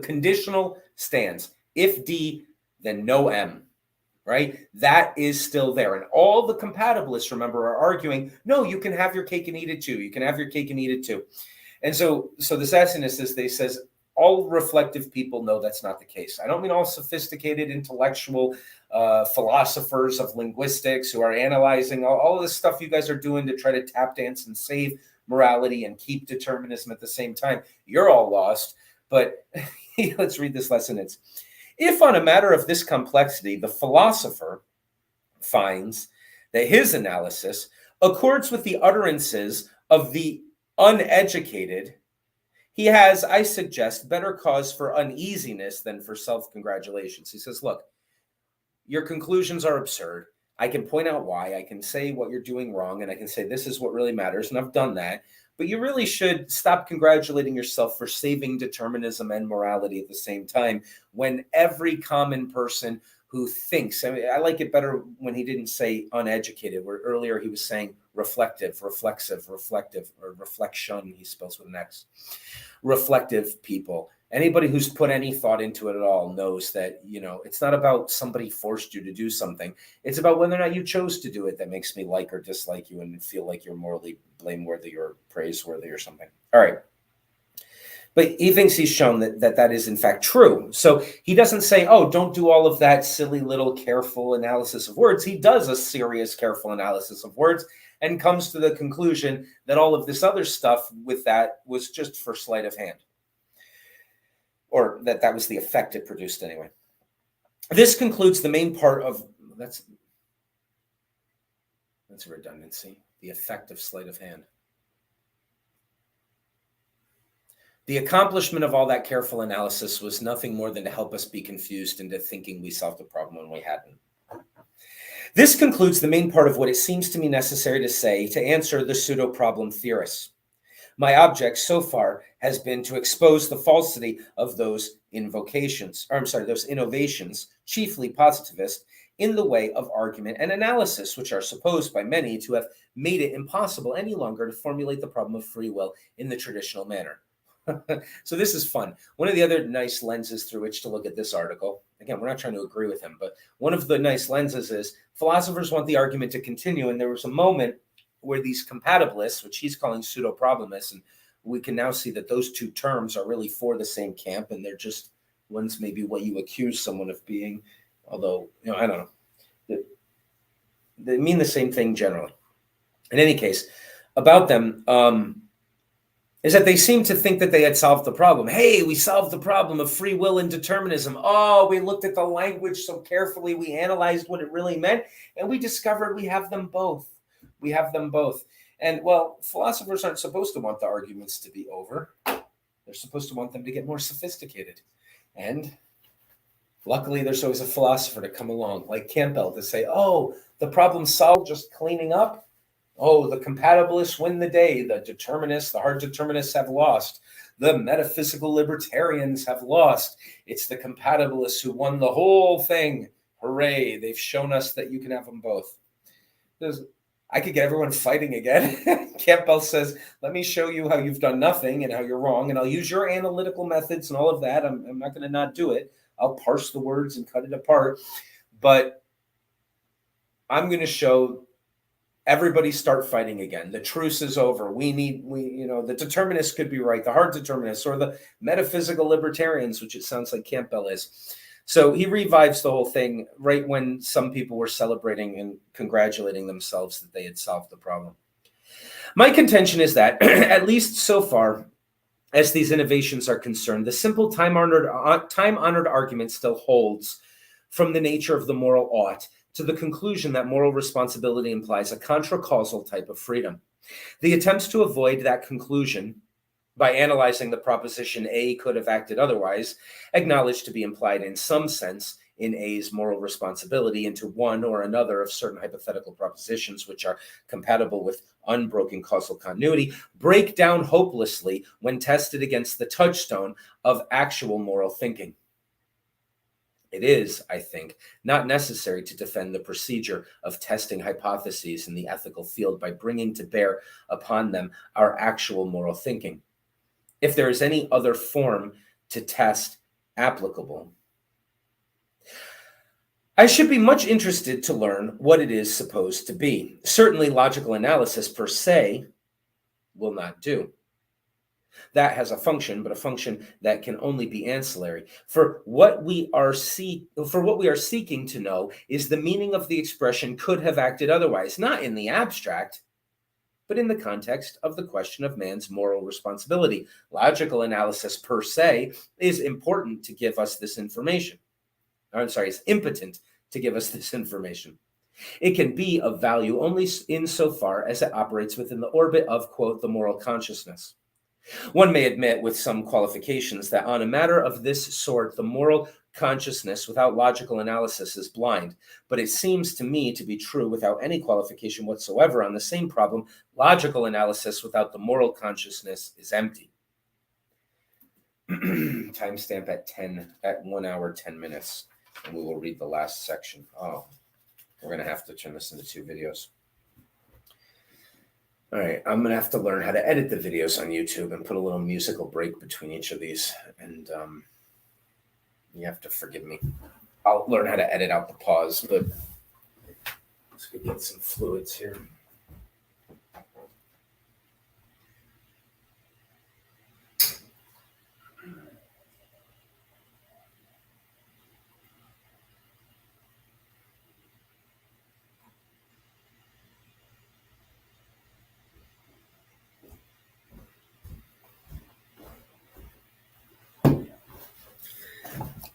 conditional stands. If D, then no M. Right? That is still there. And all the compatibilists, remember, are arguing, no, you can have your cake and eat it too. You can have your cake and eat it too. And so the Sassinist they says, all reflective people know that's not the case. I don't mean all sophisticated intellectual philosophers of linguistics who are analyzing all this stuff you guys are doing to try to tap dance and save morality and keep determinism at the same time. You're all lost. But let's read this lesson. It's, if on a matter of this complexity, the philosopher finds that his analysis accords with the utterances of the uneducated, he has, I suggest, better cause for uneasiness than for self-congratulations. He says, look, your conclusions are absurd. I can point out why. I can say what you're doing wrong, and I can say this is what really matters, and I've done that. But you really should stop congratulating yourself for saving determinism and morality at the same time, when every common person who thinks, I mean, I like it better when he didn't say uneducated, where earlier he was saying reflective, reflexive, reflective, or reflection, he spells with an X. Reflective people. Anybody who's put any thought into it at all knows that, it's not about somebody forced you to do something. It's about whether or not you chose to do it that makes me like or dislike you and feel like you're morally blameworthy or praiseworthy or something. All right. But he thinks he's shown that is in fact true. So he doesn't say, oh, don't do all of that silly little careful analysis of words. He does a serious careful analysis of words and comes to the conclusion that all of this other stuff with that was just for sleight of hand. Or that was the effect it produced anyway. This concludes the main part of, that's a redundancy, the effect of sleight of hand. The accomplishment of all that careful analysis was nothing more than to help us be confused into thinking we solved the problem when we hadn't. This concludes the main part of what it seems to me necessary to say to answer the pseudo-problem theorists. My object so far has been to expose the falsity of those innovations, chiefly positivist, in the way of argument and analysis, which are supposed by many to have made it impossible any longer to formulate the problem of free will in the traditional manner. So this is fun. One of the other nice lenses through which to look at this article, again, we're not trying to agree with him, but one of the nice lenses is philosophers want the argument to continue, and there was a moment where these compatibilists, which he's calling pseudo-problemists, and we can now see that those two terms are really for the same camp, and they're just, one's maybe what you accuse someone of being, although, I don't know. They mean the same thing generally. In any case, about them is that they seem to think that they had solved the problem. Hey, we solved the problem of free will and determinism. Oh, we looked at the language so carefully, we analyzed what it really meant, and we discovered we have them both. We have them both. And, well, philosophers aren't supposed to want the arguments to be over. They're supposed to want them to get more sophisticated. And luckily, there's always a philosopher to come along, like Campbell, to say, oh, the problem's solved, just cleaning up. Oh, the compatibilists win the day. The determinists, the hard determinists have lost. The metaphysical libertarians have lost. It's the compatibilists who won the whole thing. Hooray, they've shown us that you can have them both. I could get everyone fighting again. Campbell says, let me show you how you've done nothing and how you're wrong, and I'll use your analytical methods and all of that. I'm not going to not do it. I'll parse the words and cut it apart. But I'm going to show everybody start fighting again. The truce is over. The determinists could be right, the hard determinists, or the metaphysical libertarians, which it sounds like Campbell is. So he revives the whole thing right when some people were celebrating and congratulating themselves that they had solved the problem. My contention is that, at least so far as these innovations are concerned, the simple time-honored argument still holds from the nature of the moral ought to the conclusion that moral responsibility implies a contra-causal type of freedom. The attempts to avoid that conclusion by analyzing the proposition A could have acted otherwise, acknowledged to be implied in some sense in A's moral responsibility into one or another of certain hypothetical propositions which are compatible with unbroken causal continuity, break down hopelessly when tested against the touchstone of actual moral thinking. It is, I think, not necessary to defend the procedure of testing hypotheses in the ethical field by bringing to bear upon them our actual moral thinking. If there is any other form to test applicable, I should be much interested to learn what it is supposed to be. Certainly, logical analysis per se will not do. That has a function, but a function that can only be ancillary. For what we are seeking to know is the meaning of the expression could have acted otherwise, not in the abstract, but in the context of the question of man's moral responsibility. Logical analysis per se is important to give us this information. It's impotent to give us this information. It can be of value only insofar as it operates within the orbit of, quote, the moral consciousness. One may admit with some qualifications that on a matter of this sort, the moral consciousness without logical analysis is blind, but it seems to me to be true without any qualification whatsoever on the same problem. Logical analysis without the moral consciousness is empty. Timestamp at 1 hour, 10 minutes, and we will read the last section. Oh, we're going to have to turn this into 2 videos. All right, I'm going to have to learn how to edit the videos on YouTube and put a little musical break between each of these. And you have to forgive me. I'll learn how to edit out the pause, but let's go get some fluids here.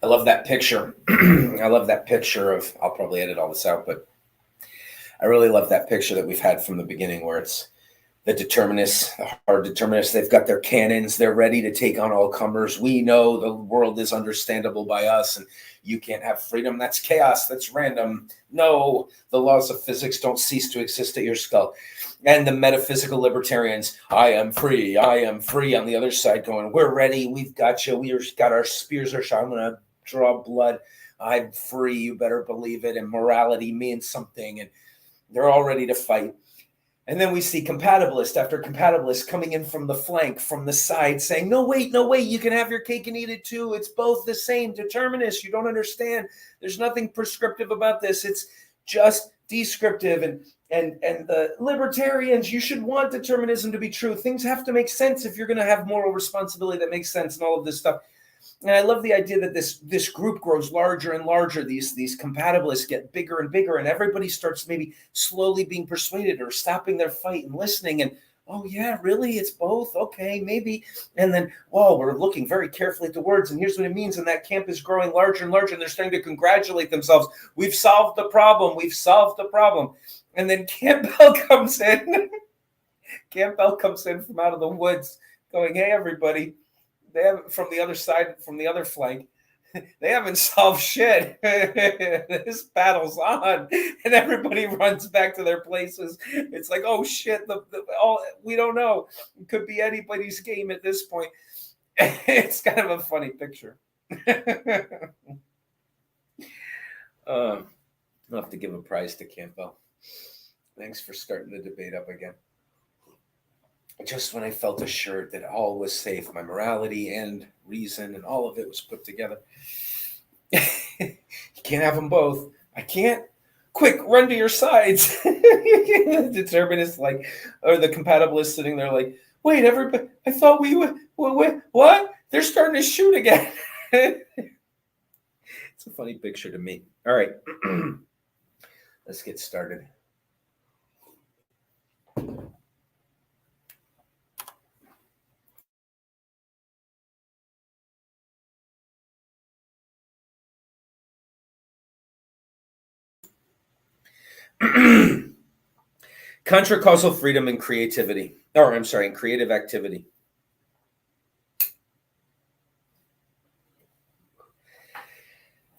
I love that picture. I love that picture of, I'll probably edit all this out, but I really love that picture that we've had from the beginning where it's the determinists, the hard determinists. They've got their cannons. They're ready to take on all comers. We know the world is understandable by us and you can't have freedom. That's chaos. That's random. No, the laws of physics don't cease to exist at your skull. And the metaphysical libertarians, I am free on the other side going, we're ready. We've got you. We've got our spears are shot. I'm going to draw blood. I'm free. You better believe it. And morality means something. And they're all ready to fight. And then we see compatibilist after compatibilist coming in from the flank, from the side, saying, no, wait, you can have your cake and eat it too. It's both the same. Determinist, you don't understand. There's nothing prescriptive about this. It's just descriptive. And the libertarians, you should want determinism to be true. Things have to make sense if you're going to have moral responsibility that makes sense and all of this stuff. And I love the idea that this group grows larger and larger. These compatibilists get bigger and bigger, and everybody starts maybe slowly being persuaded or stopping their fight and listening. And, oh, yeah, really? It's both? Okay, maybe. And then, whoa, we're looking very carefully at the words, and here's what it means. And that camp is growing larger and larger, and they're starting to congratulate themselves. We've solved the problem. And then Campbell comes in. Campbell comes in from out of the woods going, hey, everybody. They haven't, from the other side, from the other flank, they haven't solved shit. This battle's on, and everybody runs back to their places. It's like, oh shit, we don't know. It could be anybody's game at this point. It's kind of a funny picture. I'll have to give a prize to Campbell. Thanks for starting the debate up again. Just when I felt assured that all was safe, my morality and reason and all of it was put together. You can't have them both. I can't. Quick, run to your sides. The determinist, or the compatibilist sitting there like, wait, everybody, I thought we would, what? They're starting to shoot again. It's a funny picture to me. All right, let's get started. Contra-causal freedom and creativity. And creative activity.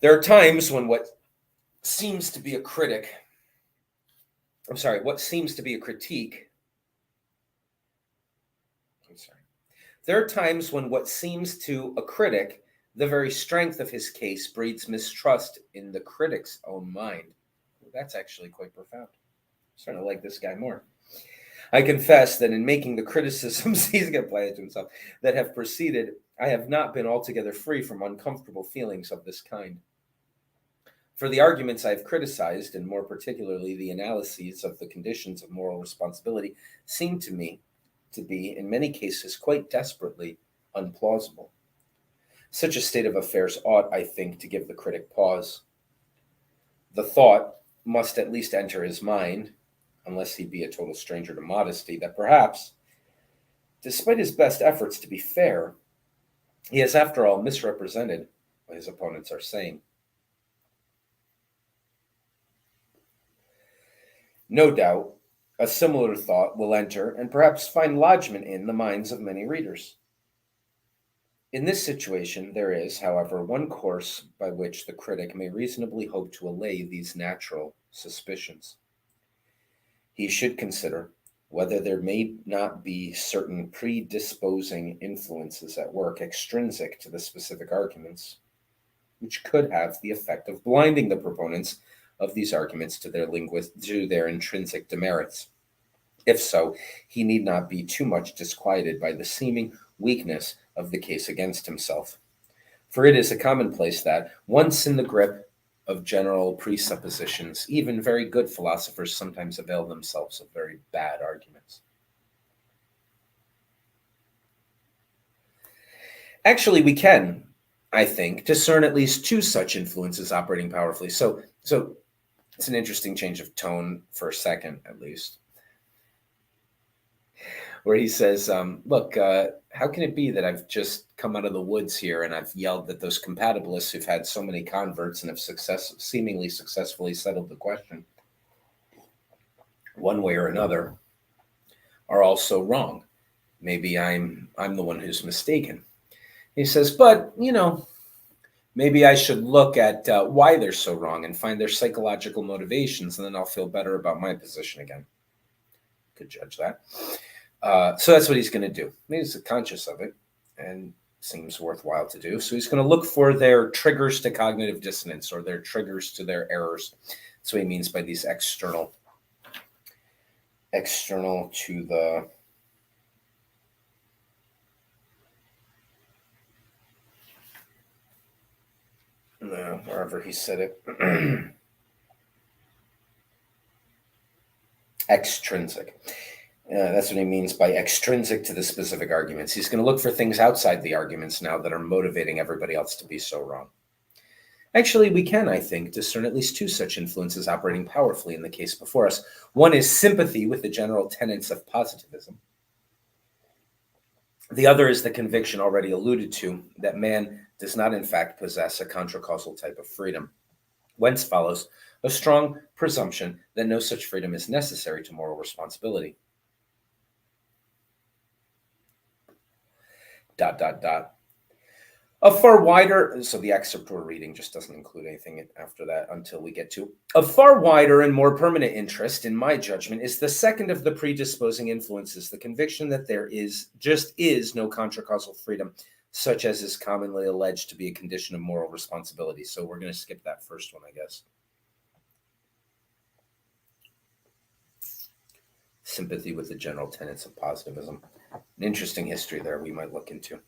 There are times when what seems to be a critic, what seems to be a critique, there are times when what seems to a critic, the very strength of his case, breeds mistrust in the critic's own mind. That's actually quite profound. I'm starting to like this guy more. I confess that in making the criticisms, he's going to play it to himself, that have preceded, I have not been altogether free from uncomfortable feelings of this kind. For the arguments I have criticized, and more particularly the analyses of the conditions of moral responsibility, seem to me to be, in many cases, quite desperately unplausible. Such a state of affairs ought, I think, to give the critic pause. The thought must at least enter his mind, unless he be a total stranger to modesty, that perhaps, despite his best efforts to be fair, he has after all misrepresented what his opponents are saying. No doubt, a similar thought will enter and perhaps find lodgment in the minds of many readers. In this situation, there is, however, one course by which the critic may reasonably hope to allay these natural suspicions. He should consider whether there may not be certain predisposing influences at work extrinsic to the specific arguments, which could have the effect of blinding the proponents of these arguments to their intrinsic demerits. If so, he need not be too much disquieted by the seeming weakness of the case against himself. For it is a commonplace that, once in the grip of general presuppositions, even very good philosophers sometimes avail themselves of very bad arguments. Actually, we can, I think, discern at least two such influences operating powerfully. So it's an interesting change of tone for a second, at least, where he says, look, how can it be that I've just come out of the woods here and I've yelled that those compatibilists who've had so many converts and have seemingly successfully settled the question one way or another are also wrong? Maybe I'm the one who's mistaken. He says, but, maybe I should look at why they're so wrong and find their psychological motivations, and then I'll feel better about my position again. Could judge that. So that's what he's going to do. He's conscious of it and seems worthwhile to do. So he's going to look for their triggers to cognitive dissonance or their triggers to their errors. That's what he means by these external to the wherever he said it. Extrinsic. That's what he means by extrinsic to the specific arguments. He's going to look for things outside the arguments now that are motivating everybody else to be so wrong. Actually, we can, I think, discern at least two such influences operating powerfully in the case before us. One is sympathy with the general tenets of positivism. The other is the conviction already alluded to that man does not in fact possess a contracausal type of freedom, whence follows a strong presumption that no such freedom is necessary to moral responsibility. ... A far wider, so the excerpt we're reading just doesn't include anything after that until we get to, a far wider and more permanent interest, in my judgment, is the second of the predisposing influences, the conviction that there is no contracausal freedom, such as is commonly alleged to be a condition of moral responsibility. So we're going to skip that first one, I guess. Sympathy with the general tenets of positivism. An interesting history there we might look into.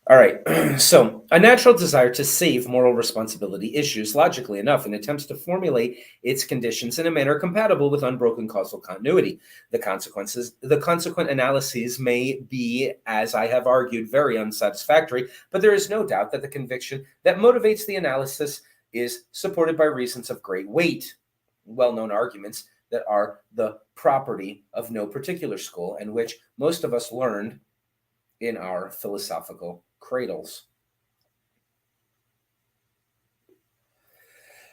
All right, so a natural desire to save moral responsibility issues, logically enough, in attempts to formulate its conditions in a manner compatible with unbroken causal continuity. The consequent analyses may be, as I have argued, very unsatisfactory, but there is no doubt that the conviction that motivates the analysis is supported by reasons of great weight, well-known arguments that are the property of no particular school, and which most of us learned in our philosophical cradles.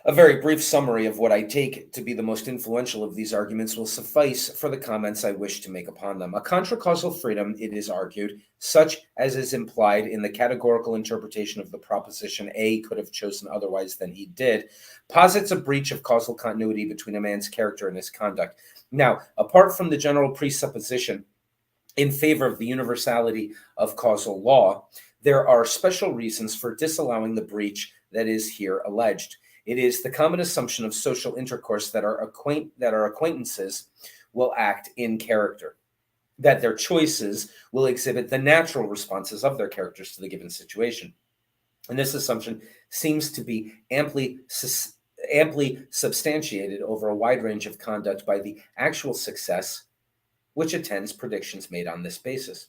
A very brief summary of what I take to be the most influential of these arguments will suffice for the comments I wish to make upon them. A contra-causal freedom, it is argued, such as is implied in the categorical interpretation of the proposition A could have chosen otherwise than he did, posits a breach of causal continuity between a man's character and his conduct. Now, apart from the general presupposition in favor of the universality of causal law, there are special reasons for disallowing the breach that is here alleged. It is the common assumption of social intercourse that our acquaintances will act in character, that their choices will exhibit the natural responses of their characters to the given situation. And this assumption seems to be amply substantiated over a wide range of conduct by the actual success which attends predictions made on this basis.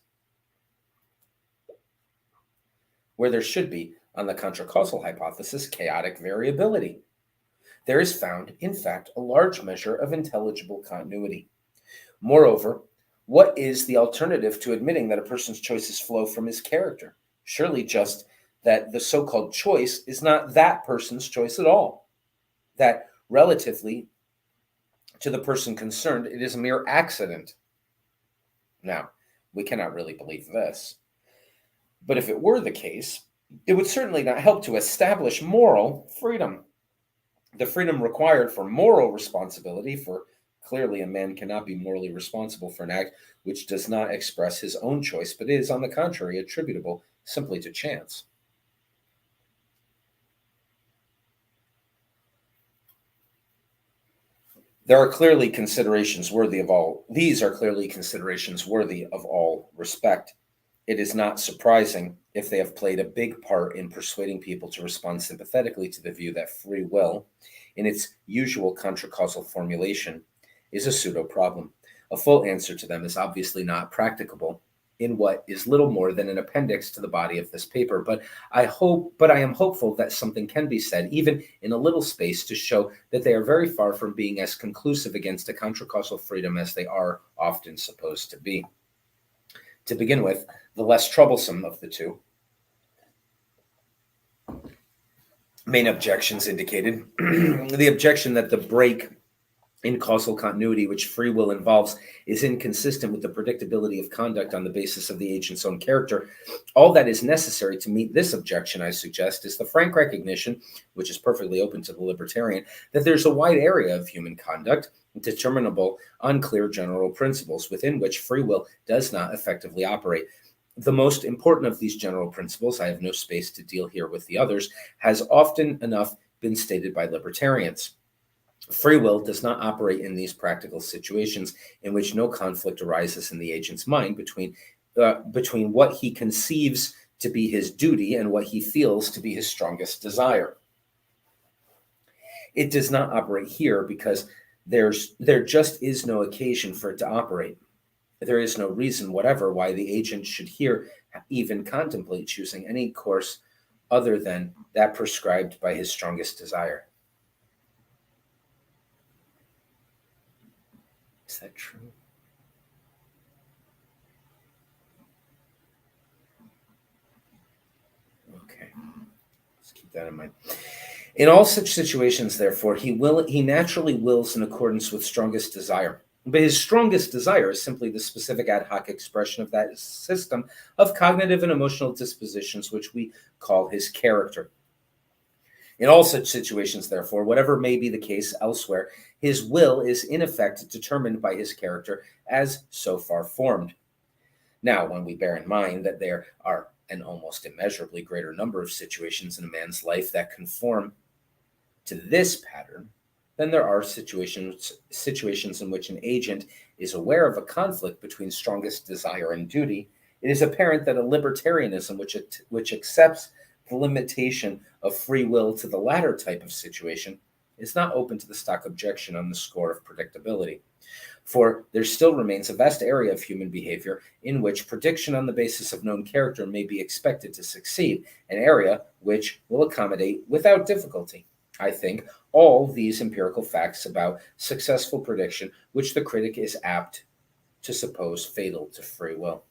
Where there should be, on the contra-causal hypothesis, chaotic variability, there is found, in fact, a large measure of intelligible continuity. Moreover, what is the alternative to admitting that a person's choices flow from his character? Surely just that the so-called choice is not that person's choice at all, that relatively to the person concerned, it is a mere accident. Now, we cannot really believe this, but if it were the case, it would certainly not help to establish moral freedom. The freedom required for moral responsibility, for clearly a man cannot be morally responsible for an act which does not express his own choice, but is, on the contrary, attributable simply to chance. These are clearly considerations worthy of all respect. It is not surprising if they have played a big part in persuading people to respond sympathetically to the view that free will, in its usual contra-causal formulation, is a pseudo-problem. A full answer to them is obviously not practicable in what is little more than an appendix to the body of this paper, but I am hopeful that something can be said, even in a little space, to show that they are very far from being as conclusive against a contra-causal freedom as they are often supposed to be. To begin with, the less troublesome of the two main objections indicated, the objection that the break in causal continuity which free will involves is inconsistent with the predictability of conduct on the basis of the agent's own character. All that is necessary to meet this objection, I suggest, is the frank recognition, which is perfectly open to the libertarian, that there's a wide area of human conduct determinable on clear general principles within which free will does not effectively operate. The most important of these general principles, I have no space to deal here with the others, has often enough been stated by libertarians. Free will does not operate in these practical situations in which no conflict arises in the agent's mind between what he conceives to be his duty and what he feels to be his strongest desire. It does not operate here because there just is no occasion for it to operate. There is no reason whatever why the agent should here even contemplate choosing any course other than that prescribed by his strongest desire. Is that true? Okay, let's keep that in mind. In all such situations, therefore, he naturally wills in accordance with strongest desire. But his strongest desire is simply the specific ad hoc expression of that system of cognitive and emotional dispositions which we call his character. In all such situations, therefore, whatever may be the case elsewhere, his will is in effect determined by his character as so far formed. Now, when we bear in mind that there are an almost immeasurably greater number of situations in a man's life that conform to this pattern, then there are situations in which an agent is aware of a conflict between strongest desire and duty. It is apparent that a libertarianism which accepts the limitation of free will to the latter type of situation is not open to the stock objection on the score of predictability. For there still remains a vast area of human behavior in which prediction on the basis of known character may be expected to succeed, an area which will accommodate without difficulty, I think, all these empirical facts about successful prediction, which the critic is apt to suppose fatal to free will.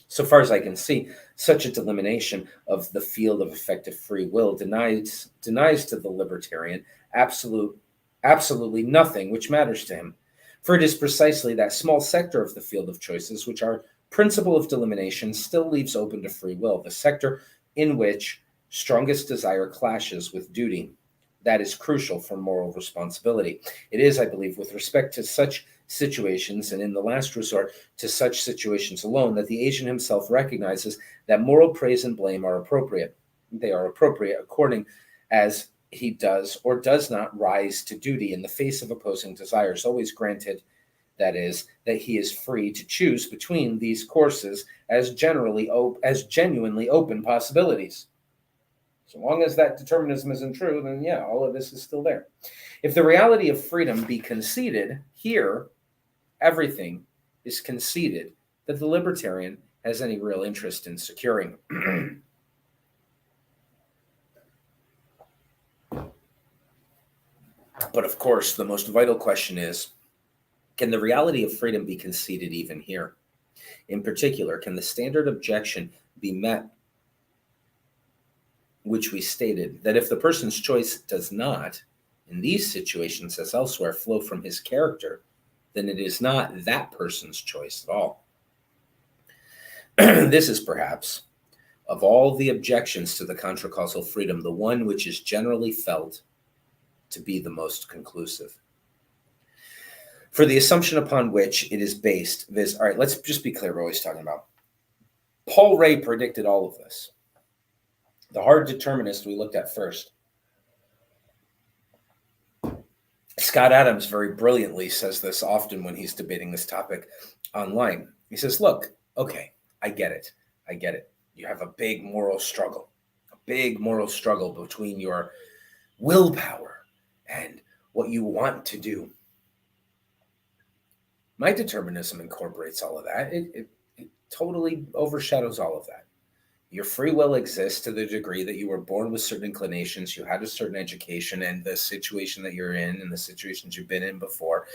So far as I can see, such a delimitation of the field of effective free will denies to the libertarian absolutely nothing which matters to him. For it is precisely that small sector of the field of choices which our principle of delimitation still leaves open to free will, the sector in which strongest desire clashes with duty. That is crucial for moral responsibility. It is, I believe, with respect to such situations, and in the last resort to such situations alone, that the agent himself recognizes that moral praise and blame are appropriate. They are appropriate according as he does or does not rise to duty in the face of opposing desires, always granted, that is, that he is free to choose between these courses as genuinely open possibilities. So long as that determinism isn't true, then yeah, all of this is still there. If the reality of freedom be conceded, here everything is conceded that the libertarian has any real interest in securing. But of course, the most vital question is, can the reality of freedom be conceded even here? In particular, can the standard objection be met, which we stated, that if the person's choice does not, in these situations as elsewhere, flow from his character, then it is not that person's choice at all. This is perhaps, of all the objections to the contracausal freedom, the one which is generally felt to be the most conclusive. For the assumption upon which it is based, viz., all right, let's just be clear what he's talking about. Paul Ray predicted all of this. The hard determinist we looked at first. Scott Adams very brilliantly says this often when he's debating this topic online. He says, look, okay, I get it. You have a big moral struggle between your willpower and what you want to do. My determinism incorporates all of that. It totally overshadows all of that. Your free will exists to the degree that you were born with certain inclinations, you had a certain education and the situation that you're in and the situations you've been in before.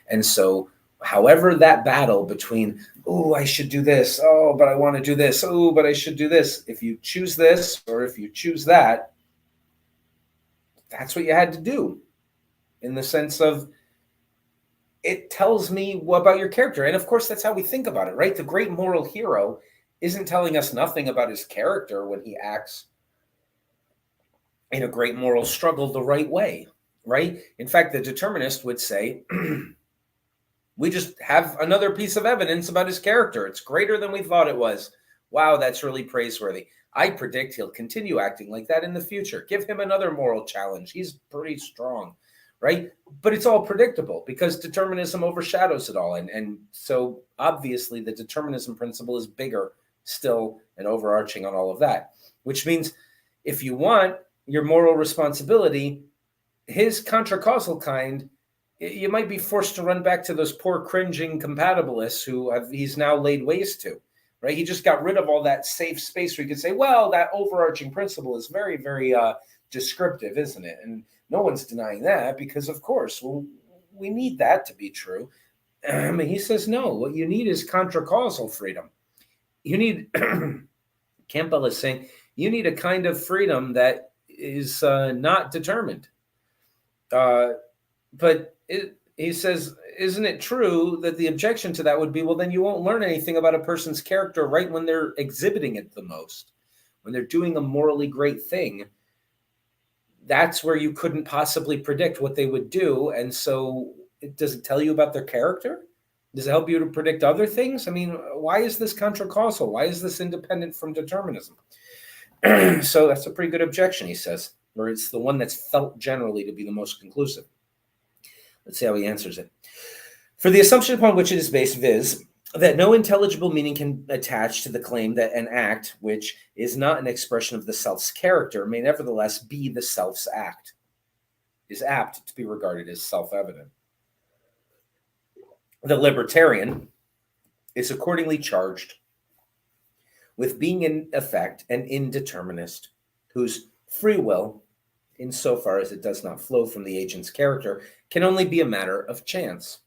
And so however that battle between, oh, I should do this, oh, but I want to do this, oh, but I should do this. If you choose this or if you choose that, that's what you had to do, in the sense of it tells me about your character. And of course, that's how we think about it, right? The great moral hero isn't telling us nothing about his character when he acts in a great moral struggle the right way, right? In fact, the determinist would say, we just have another piece of evidence about his character. It's greater than we thought it was. Wow, that's really praiseworthy. I predict he'll continue acting like that in the future. Give him another moral challenge. He's pretty strong, right? But it's all predictable because determinism overshadows it all. And so obviously the determinism principle is bigger still and overarching on all of that, which means if you want your moral responsibility, his contracausal kind, you might be forced to run back to those poor cringing compatibilists who he's now laid waste to, right? He just got rid of all that safe space where you could say, well, that overarching principle is very, very descriptive, isn't it? And no one's denying that because, of course, we need that to be true. He says, no, what you need is contracausal freedom. You need, Campbell is saying, you need a kind of freedom that is not determined. But he says, isn't it true that the objection to that would be, well, then you won't learn anything about a person's character right when they're exhibiting it the most, when they're doing a morally great thing. That's where you couldn't possibly predict what they would do. And so does it tell you about their character? Does it help you to predict other things? I mean, why is this contracausal? Why is this independent from determinism? So that's a pretty good objection, he says, or it's the one that's felt generally to be the most conclusive. Let's see how he answers it. For the assumption upon which it is based, viz., that no intelligible meaning can attach to the claim that an act which is not an expression of the self's character may nevertheless be the self's act, is apt to be regarded as self-evident. The libertarian is accordingly charged with being in effect an indeterminist whose free will, insofar as it does not flow from the agent's character, can only be a matter of chance.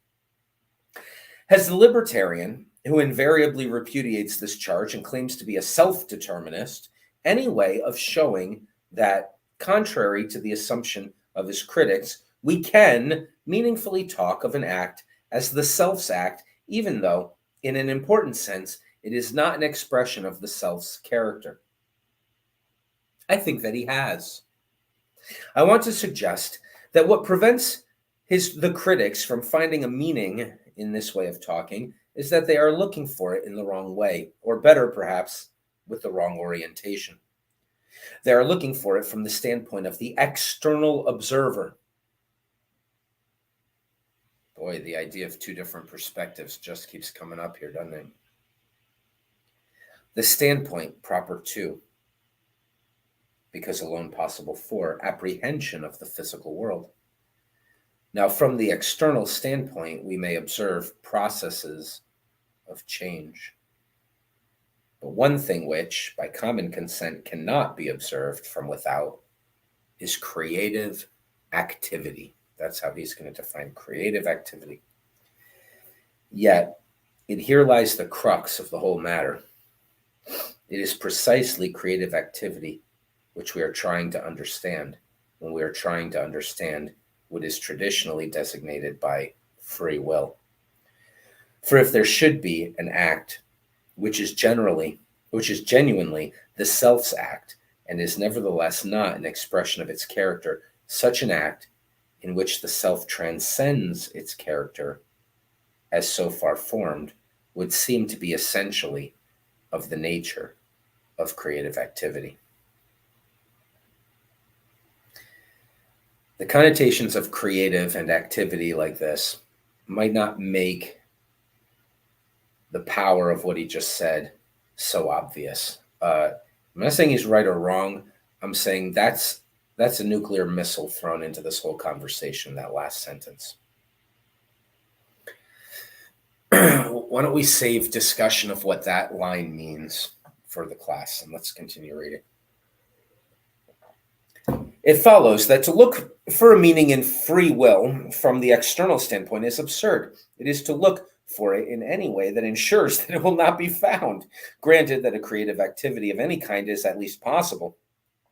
Has the libertarian who invariably repudiates this charge and claims to be a self-determinist, any way of showing that, contrary to the assumption of his critics, we can meaningfully talk of an act as the self's act, even though, in an important sense, it is not an expression of the self's character. I think that he has. I want to suggest that what prevents the critics from finding a meaning in this way of talking is that they are looking for it in the wrong way, or better, perhaps, with the wrong orientation. They are looking for it from the standpoint of the external observer. Boy, the idea of two different perspectives just keeps coming up here, doesn't it? The standpoint proper to, because alone possible for, apprehension of the physical world. Now, from the external standpoint, we may observe processes of change. But one thing which, by common consent, cannot be observed from without is creative activity. That's how he's going to define creative activity. Yet, here lies the crux of the whole matter. It is precisely creative activity which we are trying to understand when we are trying to understand what is traditionally designated by free will. For if there should be an act which is genuinely the self's act, and is nevertheless not an expression of its character, such an act in which the self transcends its character as so far formed would seem to be essentially of the nature of creative activity. The connotations of creative and activity like this might not make the power of what he just said so obvious. I'm not saying he's right or wrong. I'm saying that's a nuclear missile thrown into this whole conversation, that last sentence. Why don't we save discussion of what that line means for the class, and let's continue reading. It follows that to look for a meaning in free will from the external standpoint is absurd. It is to look for it in any way that ensures that it will not be found. Granted that a creative activity of any kind is at least possible,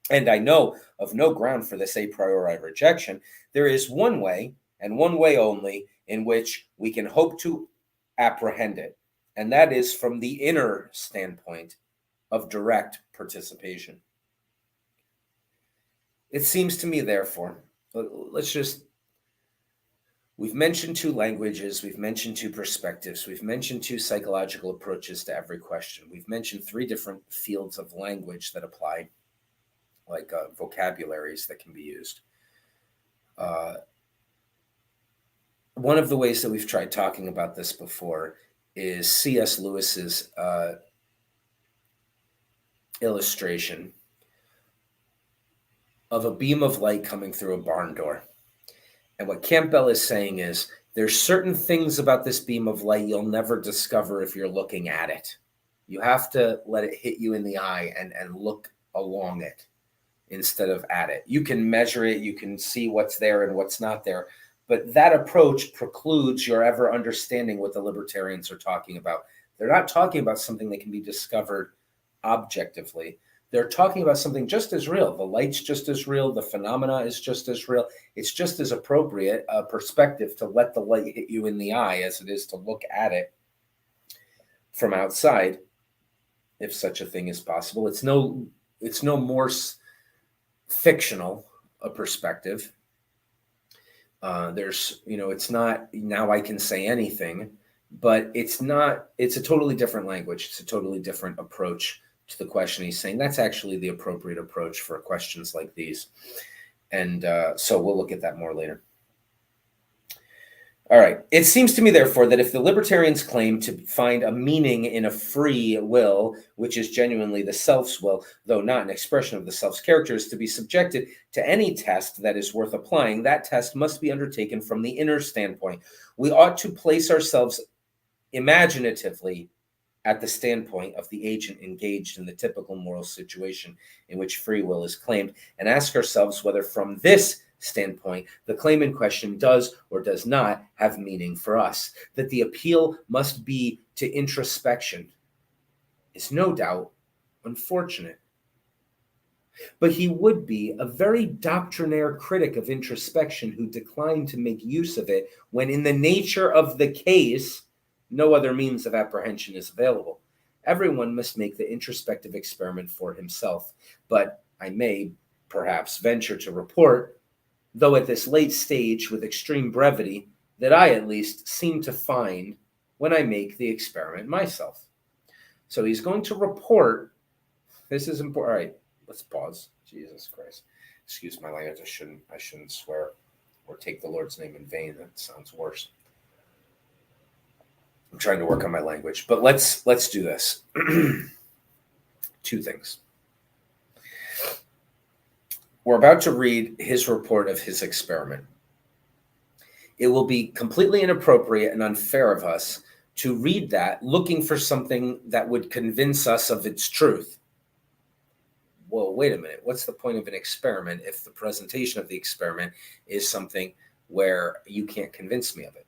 and I know of no ground for this a priori rejection, there is one way, and one way only, in which we can hope to apprehend it, and that is from the inner standpoint of direct participation. It seems to me, therefore, we've mentioned two languages, we've mentioned two perspectives, we've mentioned two psychological approaches to every question. We've mentioned three different fields of language that apply, like vocabularies that can be used. One of the ways that we've tried talking about this before is C.S. Lewis's illustration of a beam of light coming through a barn door. And what CAMPBELL is saying is there's certain things about this beam of light you'll never discover if you're looking at it. You have to let it hit you in the eye and look along it instead of at it. You can measure it, you can see what's there and what's not there, but that approach precludes your ever understanding what the libertarians are talking about. They're not talking about something that can be discovered objectively. They're talking about something just as real. The light's just as real. The phenomena is just as real. It's just as appropriate a perspective to let the light hit you in the eye as it is to look at it from outside, if such a thing is possible. It's no more fictional a perspective. It's not now I can say anything, but it's a totally different language. It's a totally different approach to the question. He's saying that's actually the appropriate approach for questions like these. And so we'll look at that more later. All right. It seems to me, therefore, that if the libertarians claim to find a meaning in a free will, which is genuinely the self's will, though not an expression of the self's character, is to be subjected to any test that is worth applying, that test must be undertaken from the inner standpoint. We ought to place ourselves imaginatively at the standpoint of the agent engaged in the typical moral situation in which free will is claimed, and ask ourselves whether from this standpoint, the claim in question does or does not have meaning for us. That the appeal must be to introspection is no doubt unfortunate. But he would be a very doctrinaire critic of introspection who declined to make use of it when, in the nature of the case, no other means of apprehension is available. Everyone must make the introspective experiment for himself. But I may perhaps venture to report, though at this late stage with extreme brevity, that I at least seem to find when I make the experiment myself. So he's going to report. This is important. All right, let's pause. Jesus Christ. Excuse my language. I shouldn't swear or take the Lord's name in vain. That sounds worse. I'm trying to work on my language, but let's do this. Two things. We're about to read his report of his experiment. It will be completely inappropriate and unfair of us to read that looking for something that would convince us of its truth. Well, wait a minute. What's the point of an experiment if the presentation of the experiment is something where you can't convince me of it?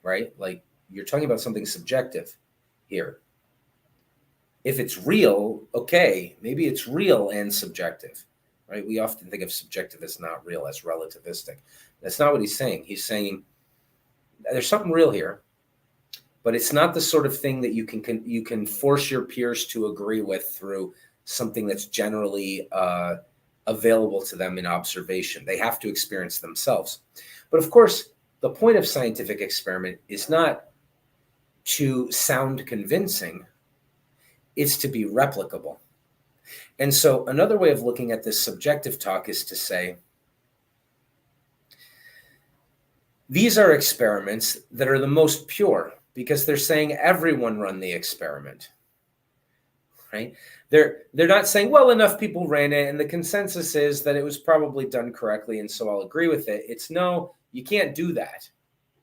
Right? Like, you're talking about something subjective here. If it's real, okay, maybe it's real and subjective, right? We often think of subjective as not real, as relativistic. That's not what he's saying. He's saying there's something real here, but it's not the sort of thing that you can force your peers to agree with through something that's generally available to them in observation. They have to experience themselves. But of course, the point of scientific experiment is not to sound convincing, it's to be replicable. And so another way of looking at this subjective talk is to say, these are experiments that are the most pure because they're saying everyone run the experiment, right? They're not saying, well, enough people ran it and the consensus is that it was probably done correctly and so I'll agree with it. It's no, you can't do that.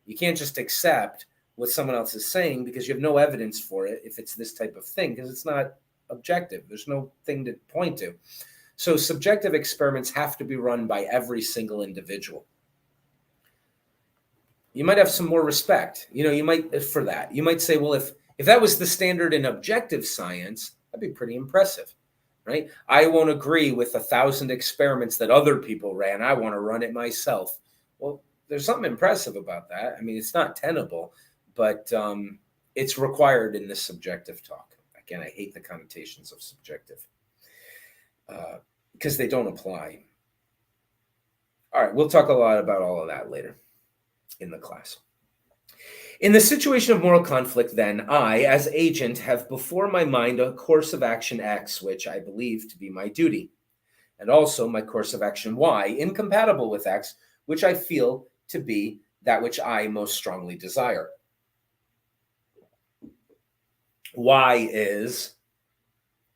You can't just accept what someone else is saying because you have no evidence for it if it's this type of thing, because it's not objective. There's no thing to point to. So subjective experiments have to be run by every single individual. You might have some more respect. You might, for that. You might say, well, if that was the standard in objective science, that'd be pretty impressive, right? I won't agree with 1,000 experiments that other people ran. I want to run it myself. Well, there's something impressive about that. I mean, it's not tenable, but it's required in this subjective talk. Again, I hate the connotations of subjective because they don't apply. All right, we'll talk a lot about all of that later in the class. In the situation of moral conflict, then, I, as agent, have before my mind a course of action X, which I believe to be my duty, and also my course of action Y, incompatible with X, which I feel to be that which I most strongly desire. Y is,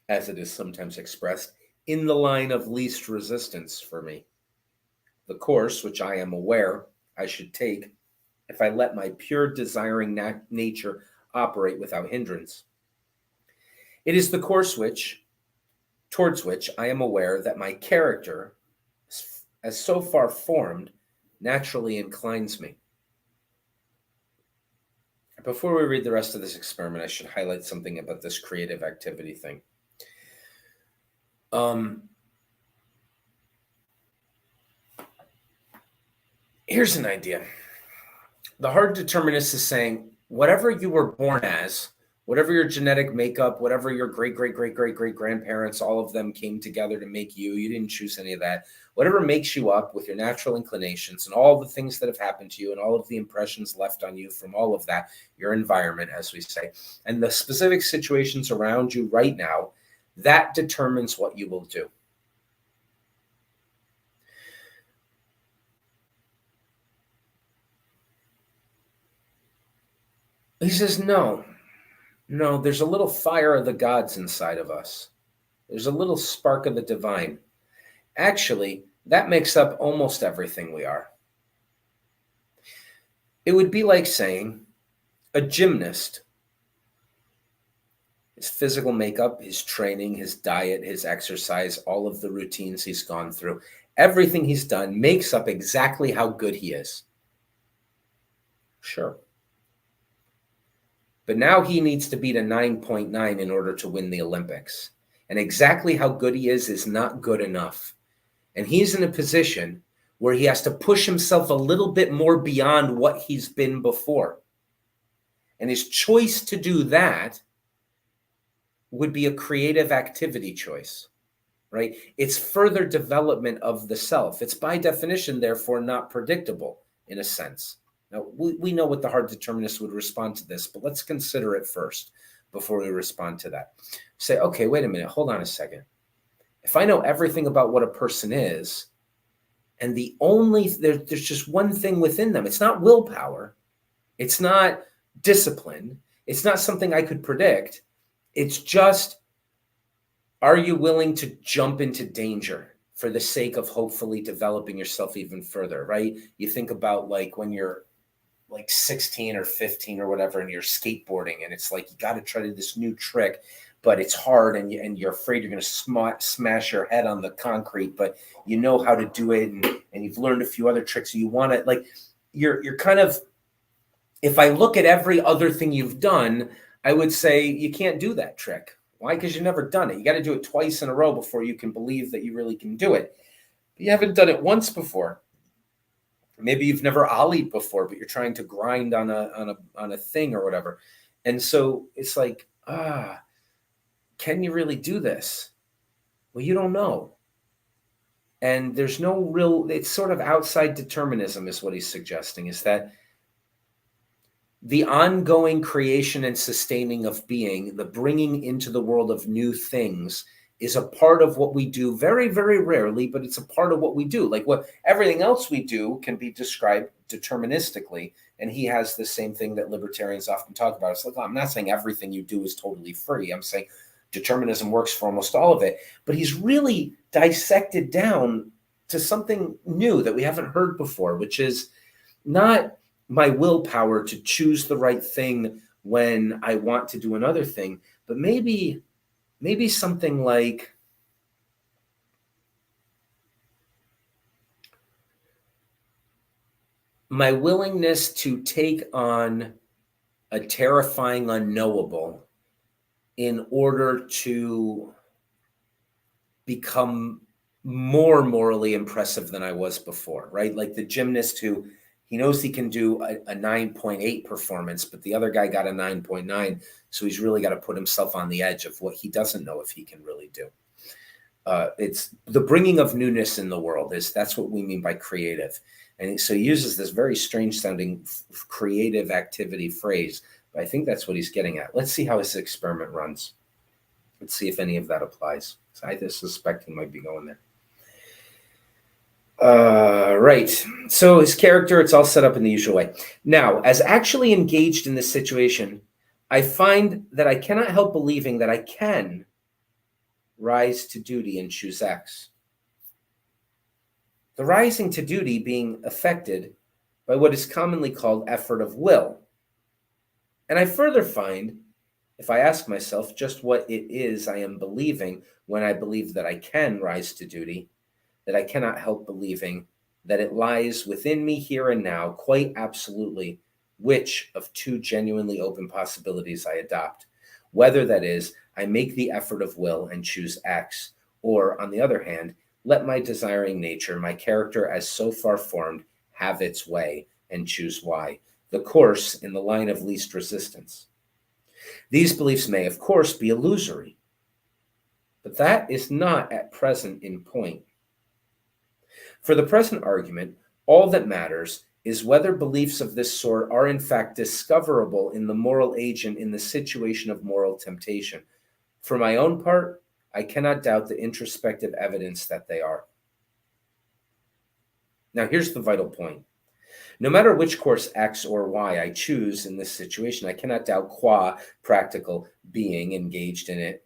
as it is sometimes expressed, in the line of least resistance for me. The course, which I am aware I should take if I let my pure desiring nature operate without hindrance. It is the course towards which I am aware that my character, as so far formed, naturally inclines me. Before we read the rest of this experiment, I should highlight something about this creative activity thing. Here's an idea. The hard determinist is saying, whatever you were born as, whatever your genetic makeup, whatever your great-great-great-great-great-grandparents, all of them came together to make you, you didn't choose any of that, whatever makes you up with your natural inclinations and all the things that have happened to you and all of the impressions left on you from all of that, your environment, as we say, and the specific situations around you right now, that determines what you will do. He says, no, there's a little fire of the gods inside of us. There's a little spark of the divine. Actually, that makes up almost everything we are. It would be like saying a gymnast, his physical makeup, his training, his diet, his exercise, all of the routines he's gone through, everything he's done makes up exactly how good he is. Sure. But now he needs to beat a 9.9 in order to win the Olympics. And exactly how good he is not good enough. And he's in a position where he has to push himself a little bit more beyond what he's been before. And his choice to do that would be a creative activity choice, right? It's further development of the self. It's by definition, therefore, not predictable in a sense. Now, we know what the hard determinists would respond to this, but let's consider it first before we respond to that. Say, okay, wait a minute, hold on a second. If I know everything about what a person is, and there's just one thing within them, it's not willpower, it's not discipline, it's not something I could predict, it's just, are you willing to jump into danger for the sake of hopefully developing yourself even further, right? You think about like when you're like 16 or 15 or whatever, and you're skateboarding, and it's like you got to try this new trick, but it's hard, and you're afraid you're going to smash your head on the concrete, but you know how to do it, and you've learned a few other tricks. So you want to, like, you're kind of, if I look at every other thing you've done, I would say you can't do that trick. Why? Because you've never done it. You got to do it twice in a row before you can believe that you really can do it. But you haven't done it once before. Maybe you've never ollied before, but you're trying to grind on a thing or whatever. And so it's like, can you really do this? Well, you don't know. And there's no real, it's sort of outside determinism is what he's suggesting, is that the ongoing creation and sustaining of being, the bringing into the world of new things, is a part of what we do very, very rarely, but it's a part of what we do. Like what everything else we do can be described deterministically. And he has the same thing that libertarians often talk about. It's like, I'm not saying everything you do is totally free. I'm saying determinism works for almost all of it. But he's really dissected down to something new that we haven't heard before, which is not my willpower to choose the right thing when I want to do another thing, but maybe something like my willingness to take on a terrifying unknowable in order to become more morally impressive than I was before, right? Like the gymnast who he knows he can do a 9.8 performance, but the other guy got a 9.9. So he's really got to put himself on the edge of what he doesn't know if he can really do. It's the bringing of newness in the world. That's what we mean by creative. And so he uses this very strange sounding creative activity phrase, but I think that's what he's getting at. Let's see how his experiment runs. Let's see if any of that applies. So I just suspect he might be going there. Right. So his character, it's all set up in the usual way. Now, as actually engaged in this situation, I find that I cannot help believing that I can rise to duty and choose X. The rising to duty being affected by what is commonly called effort of will. And I further find, if I ask myself just what it is I am believing when I believe that I can rise to duty, that I cannot help believing that it lies within me here and now, quite absolutely, which of two genuinely open possibilities I adopt. Whether that is, I make the effort of will and choose X, or on the other hand, let my desiring nature, my character as so far formed, have its way and choose Y, the course in the line of least resistance. These beliefs may, of course, be illusory, but that is not at present in point. For the present argument, all that matters is whether beliefs of this sort are in fact discoverable in the moral agent in the situation of moral temptation. For my own part, I cannot doubt the introspective evidence that they are. Now, here's the vital point. No matter which course X or Y I choose in this situation, I cannot doubt qua practical being engaged in it,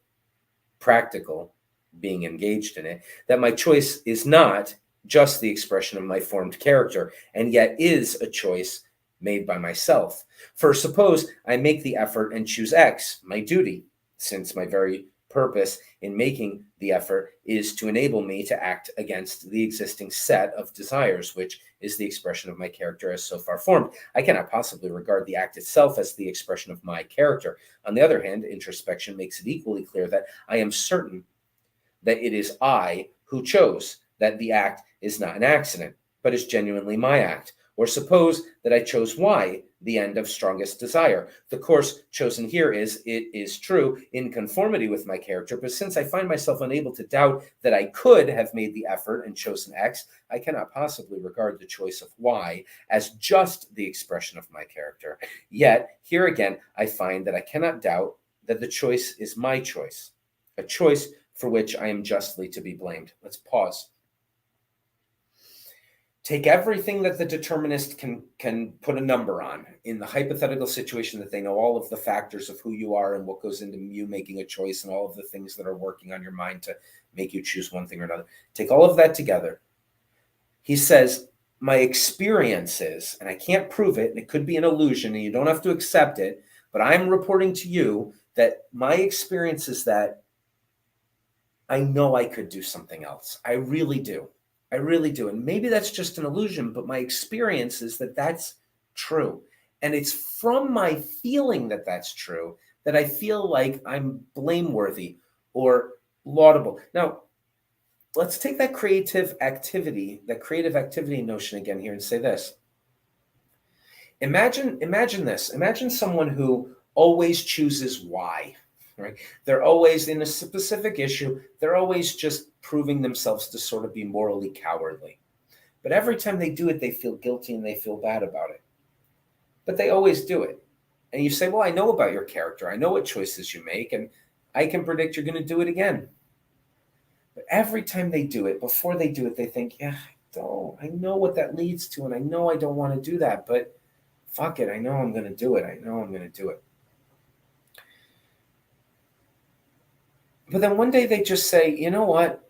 that my choice is not just the expression of my formed character, and yet is a choice made by myself. For suppose I make the effort and choose X, my duty, since my very purpose in making the effort is to enable me to act against the existing set of desires, which is the expression of my character as so far formed. I cannot possibly regard the act itself as the expression of my character. On the other hand, introspection makes it equally clear that I am certain that it is I who chose, that the act is not an accident, but is genuinely my act. Or suppose that I chose Y, the end of strongest desire. The course chosen here is, it is true, in conformity with my character, but since I find myself unable to doubt that I could have made the effort and chosen X, I cannot possibly regard the choice of Y as just the expression of my character. Yet, here again, I find that I cannot doubt that the choice is my choice, a choice for which I am justly to be blamed. Let's pause. Take everything that the determinist can put a number on in the hypothetical situation that they know all of the factors of who you are and what goes into you making a choice and all of the things that are working on your mind to make you choose one thing or another. Take all of that together. He says, my experience is, and I can't prove it, and it could be an illusion, and you don't have to accept it, but I'm reporting to you that my experience is that I know I could do something else. I really do. I really do. And maybe that's just an illusion, but my experience is that that's true. And it's from my feeling that that's true that I feel like I'm blameworthy or laudable. Now, let's take that creative activity notion again here and say this. Imagine this. Imagine someone who always chooses Y. Right? They're always in a specific issue. They're always just proving themselves to sort of be morally cowardly. But every time they do it, they feel guilty and they feel bad about it. But they always do it. And you say, well, I know about your character. I know what choices you make, and I can predict you're going to do it again. But every time they do it, before they do it, they think, yeah, I know what that leads to, and I know I don't want to do that, but fuck it. I know I'm going to do it. I know I'm going to do it. But then one day they just say, you know what?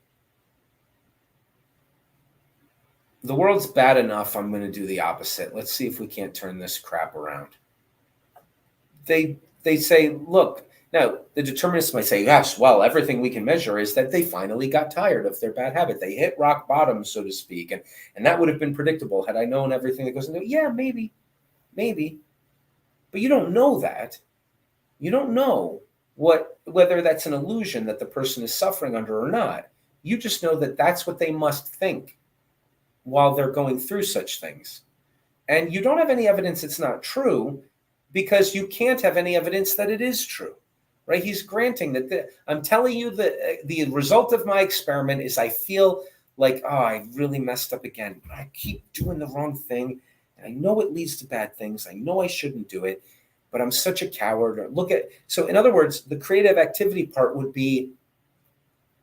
The world's bad enough. I'm going to do the opposite. Let's see if we can't turn this crap around. They say, look, now the determinists might say, yes, well, everything we can measure is that they finally got tired of their bad habit. They hit rock bottom, so to speak. And that would have been predictable had I known everything that goes into it. Yeah, maybe. But you don't know that. You don't know whether that's an illusion that the person is suffering under or not. You just know that that's what they must think while they're going through such things. And you don't have any evidence it's not true because you can't have any evidence that it is true, right? He's granting that I'm telling you that the result of my experiment is I feel like, I really messed up again. I keep doing the wrong thing. And I know it leads to bad things. I know I shouldn't do it. But I'm such a coward. So in other words, the creative activity part would be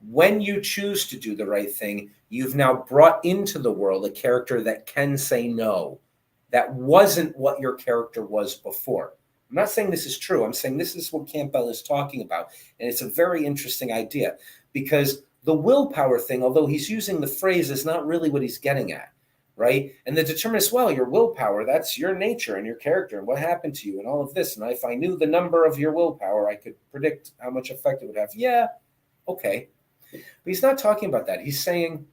when you choose to do the right thing, you've now brought into the world a character that can say no. That wasn't what your character was before. I'm not saying this is true. I'm saying this is what CAMPBELL is talking about. And it's a very interesting idea because the willpower thing, although he's using the phrase, is not really what he's getting at. Right? And the determinist, well, your willpower, that's your nature and your character and what happened to you and all of this. And if I knew the number of your willpower, I could predict how much effect it would have. Yeah, okay. But he's not talking about that. He's saying,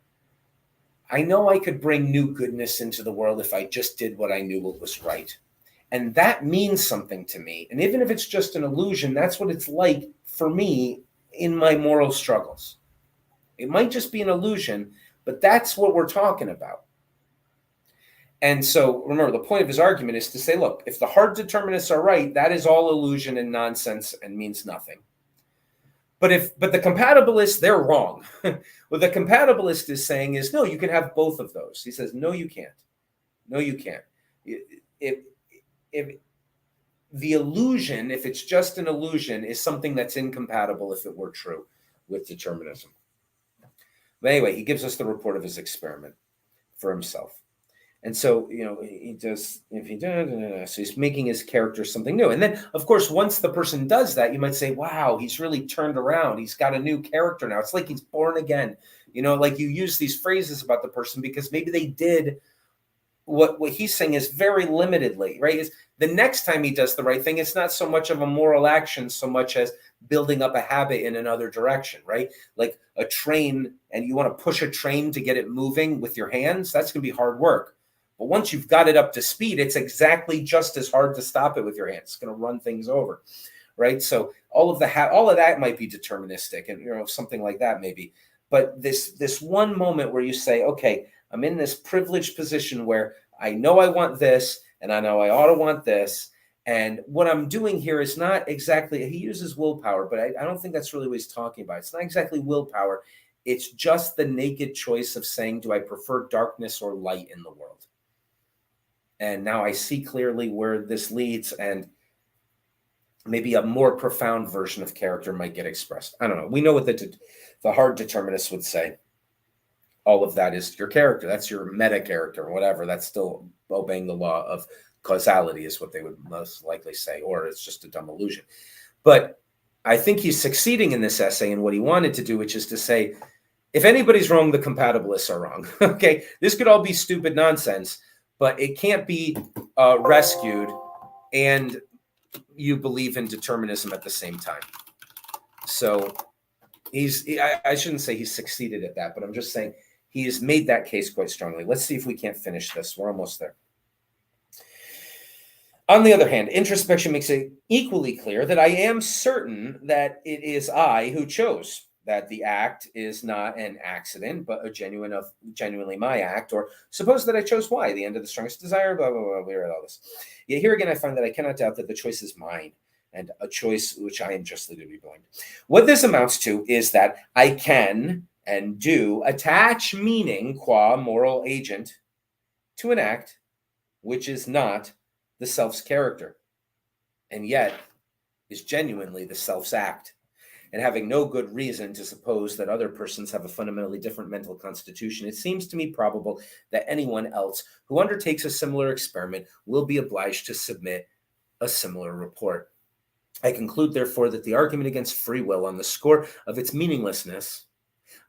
I know I could bring new goodness into the world if I just did what I knew was right. And that means something to me. And even if it's just an illusion, that's what it's like for me in my moral struggles. It might just be an illusion, but that's what we're talking about. And so remember, the point of his argument is to say, look, if the hard determinists are right, that is all illusion and nonsense and means nothing. But the compatibilists, they're wrong. What the compatibilist is saying is, no, you can have both of those. He says, no, you can't. No, you can't. If the illusion, if it's just an illusion, is something that's incompatible if it were true with determinism. But anyway, he gives us the report of his experiment for himself. And so, so he's making his character something new. And then, of course, once the person does that, you might say, wow, he's really turned around. He's got a new character now. It's like he's born again. Like you use these phrases about the person because maybe they did what he's saying is very limitedly, right? Is the next time he does the right thing, it's not so much of a moral action so much as building up a habit in another direction, right? Like a train, and you want to push a train to get it moving with your hands, that's going to be hard work. But once you've got it up to speed, it's exactly just as hard to stop it with your hands. It's going to run things over, right? So all of that might be deterministic, and something like that maybe. But this one moment where you say, okay, I'm in this privileged position where I know I want this, and I know I ought to want this. And what I'm doing here is not exactly, he uses willpower, but I don't think that's really what he's talking about. It's not exactly willpower. It's just the naked choice of saying, do I prefer darkness or light in the world? And now I see clearly where this leads, and maybe a more profound version of character might get expressed. I don't know. We know what the hard determinists would say. All of that is your character. That's your meta character, whatever. That's still obeying the law of causality is what they would most likely say, or it's just a dumb illusion. But I think he's succeeding in this essay in what he wanted to do, which is to say, if anybody's wrong, the compatibilists are wrong. Okay, this could all be stupid nonsense, but it can't be rescued, and you believe in determinism at the same time. So I shouldn't say he's succeeded at that, but I'm just saying he has made that case quite strongly. Let's see if we can't finish this. We're almost there. On the other hand, introspection makes it equally clear that I am certain that it is I who chose, that the act is not an accident, but a genuinely my act. Or suppose that I chose Y, the end of the strongest desire, blah, blah, blah. We read all this. Yet here again, I find that I cannot doubt that the choice is mine, and a choice which I am justly to be blamed. What this amounts to is that I can and do attach meaning qua moral agent to an act which is not the self's character, and yet is genuinely the self's act. And having no good reason to suppose that other persons have a fundamentally different mental constitution, it seems to me probable that anyone else who undertakes a similar experiment will be obliged to submit a similar report. I conclude, therefore, that the argument against free will on the score of its meaninglessness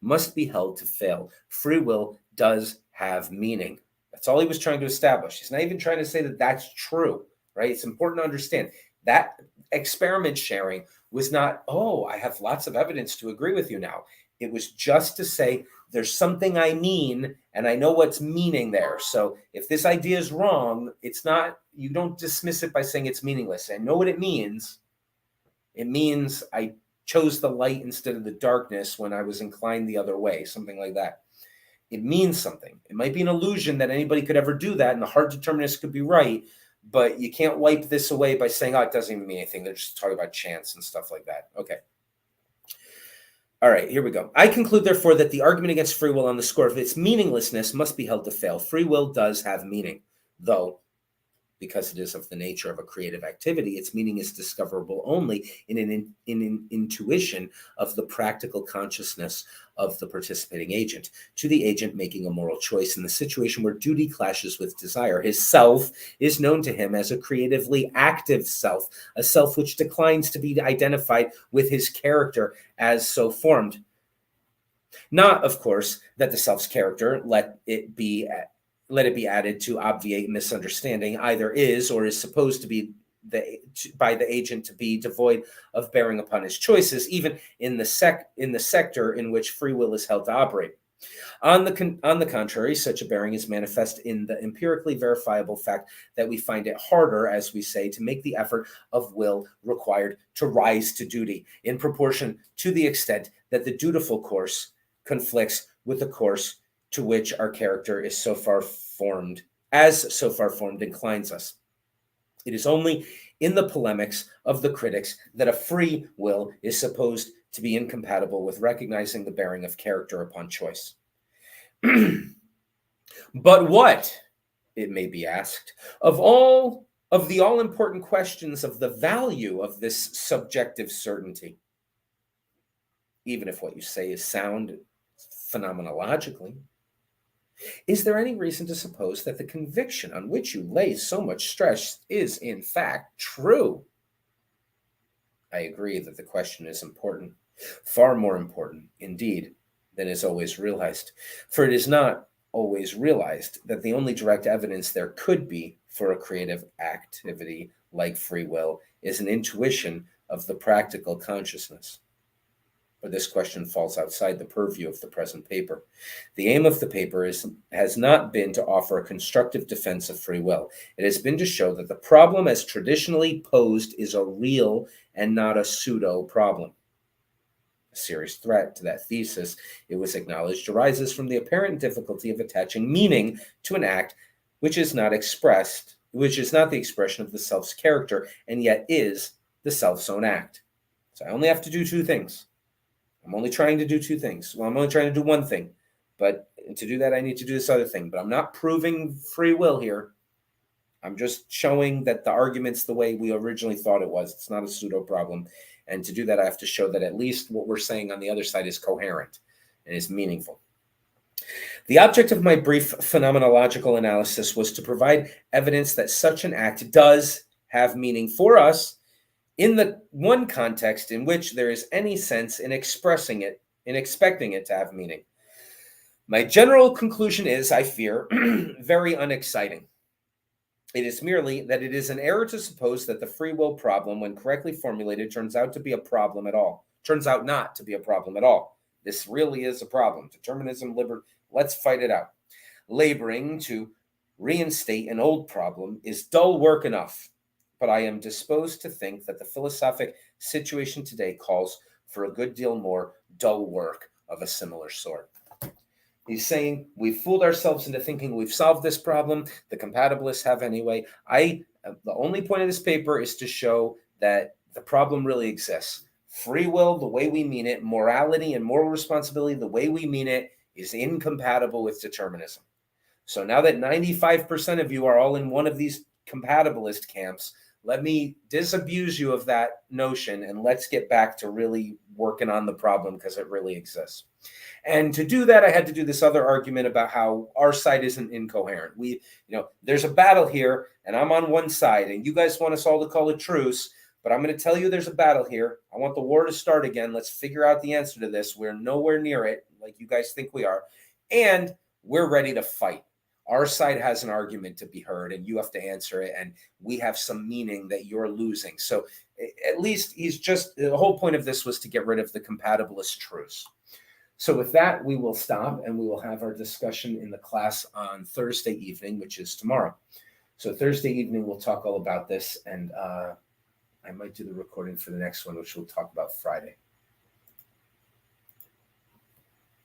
must be held to fail. Free will does have meaning. That's all he was trying to establish. He's not even trying to say that that's true, right? It's important to understand that experiment sharing was not, oh, I have lots of evidence to agree with you now. It was just to say there's something I mean, and I know what's meaning there. So if this idea is wrong, it's not, you don't dismiss it by saying it's meaningless. I know what it means. It means I chose the light instead of the darkness when I was inclined the other way, something like that. It means something. It might be an illusion that anybody could ever do that, and the hard determinists could be right, but you can't wipe this away by saying, oh, it doesn't even mean anything. They're just talking about chance and stuff like that. Okay. All right, here we go. I conclude, therefore, that the argument against free will on the score of its meaninglessness must be held to fail. Free will does have meaning, though, because it is of the nature of a creative activity, its meaning is discoverable only in an intuition of the practical consciousness of the participating agent, to the agent making a moral choice in the situation where duty clashes with desire. His self is known to him as a creatively active self, a self which declines to be identified with his character as so formed. Not, of course, that the self's character, let it be added to obviate misunderstanding, either is or is supposed to be by the agent to be devoid of bearing upon his choices, even in the sector in which free will is held to operate. On the contrary, such a bearing is manifest in the empirically verifiable fact that we find it harder, as we say, to make the effort of will required to rise to duty in proportion to the extent that the dutiful course conflicts with the course to which our character is so far formed inclines us. It is only in the polemics of the critics that a free will is supposed to be incompatible with recognizing the bearing of character upon choice. But what, it may be asked, of the all-important questions of the value of this subjective certainty, even if what you say is sound phenomenologically, is there any reason to suppose that the conviction on which you lay so much stress is in fact true? I agree that the question is important, far more important, indeed, than is always realized. For it is not always realized that the only direct evidence there could be for a creative activity like free will is an intuition of the practical consciousness. But this question falls outside the purview of the present paper. The aim of the paper has not been to offer a constructive defense of free will. It has been to show that the problem as traditionally posed is a real and not a pseudo problem. A serious threat to that thesis, it was acknowledged, arises from the apparent difficulty of attaching meaning to an act which is not the expression of the self's character, and yet is the self's own act. So I only have to do two things. I'm only trying to do two things. Well, I'm only trying to do one thing, but to do that, I need to do this other thing. But I'm not proving free will here. I'm just showing that the argument's the way we originally thought it was. It's not a pseudo problem. And to do that, I have to show that at least what we're saying on the other side is coherent and is meaningful. The object of my brief phenomenological analysis was to provide evidence that such an act does have meaning for us in the one context in which there is any sense in expressing it, in expecting it to have meaning. My general conclusion is, I fear, very unexciting. It is merely that it is an error to suppose that the free will problem, when correctly formulated, turns out not to be a problem at all. This really is a problem. Determinism, let's fight it out. Laboring to reinstate an old problem is dull work enough. But I am disposed to think that the philosophic situation today calls for a good deal more dull work of a similar sort. He's saying we've fooled ourselves into thinking we've solved this problem. The compatibilists have anyway. The only point of this paper is to show that the problem really exists. Free will, the way we mean it, morality and moral responsibility, the way we mean it, is incompatible with determinism. So now that 95% of you are all in one of these compatibilist camps, let me disabuse you of that notion and let's get back to really working on the problem because it really exists. And to do that, I had to do this other argument about how our side isn't incoherent. There's a battle here and I'm on one side and you guys want us all to call a truce, but I'm going to tell you there's a battle here. I want the war to start again. Let's figure out the answer to this. We're nowhere near it like you guys think we are. And we're ready to fight. Our side has an argument to be heard and you have to answer it. And we have some meaning that you're losing. So at least the whole point of this was to get rid of the compatibilist truce. So with that, we will stop and we will have our discussion in the class on Thursday evening, which is tomorrow. So Thursday evening, we'll talk all about this. And I might do the recording for the next one, which we'll talk about Friday.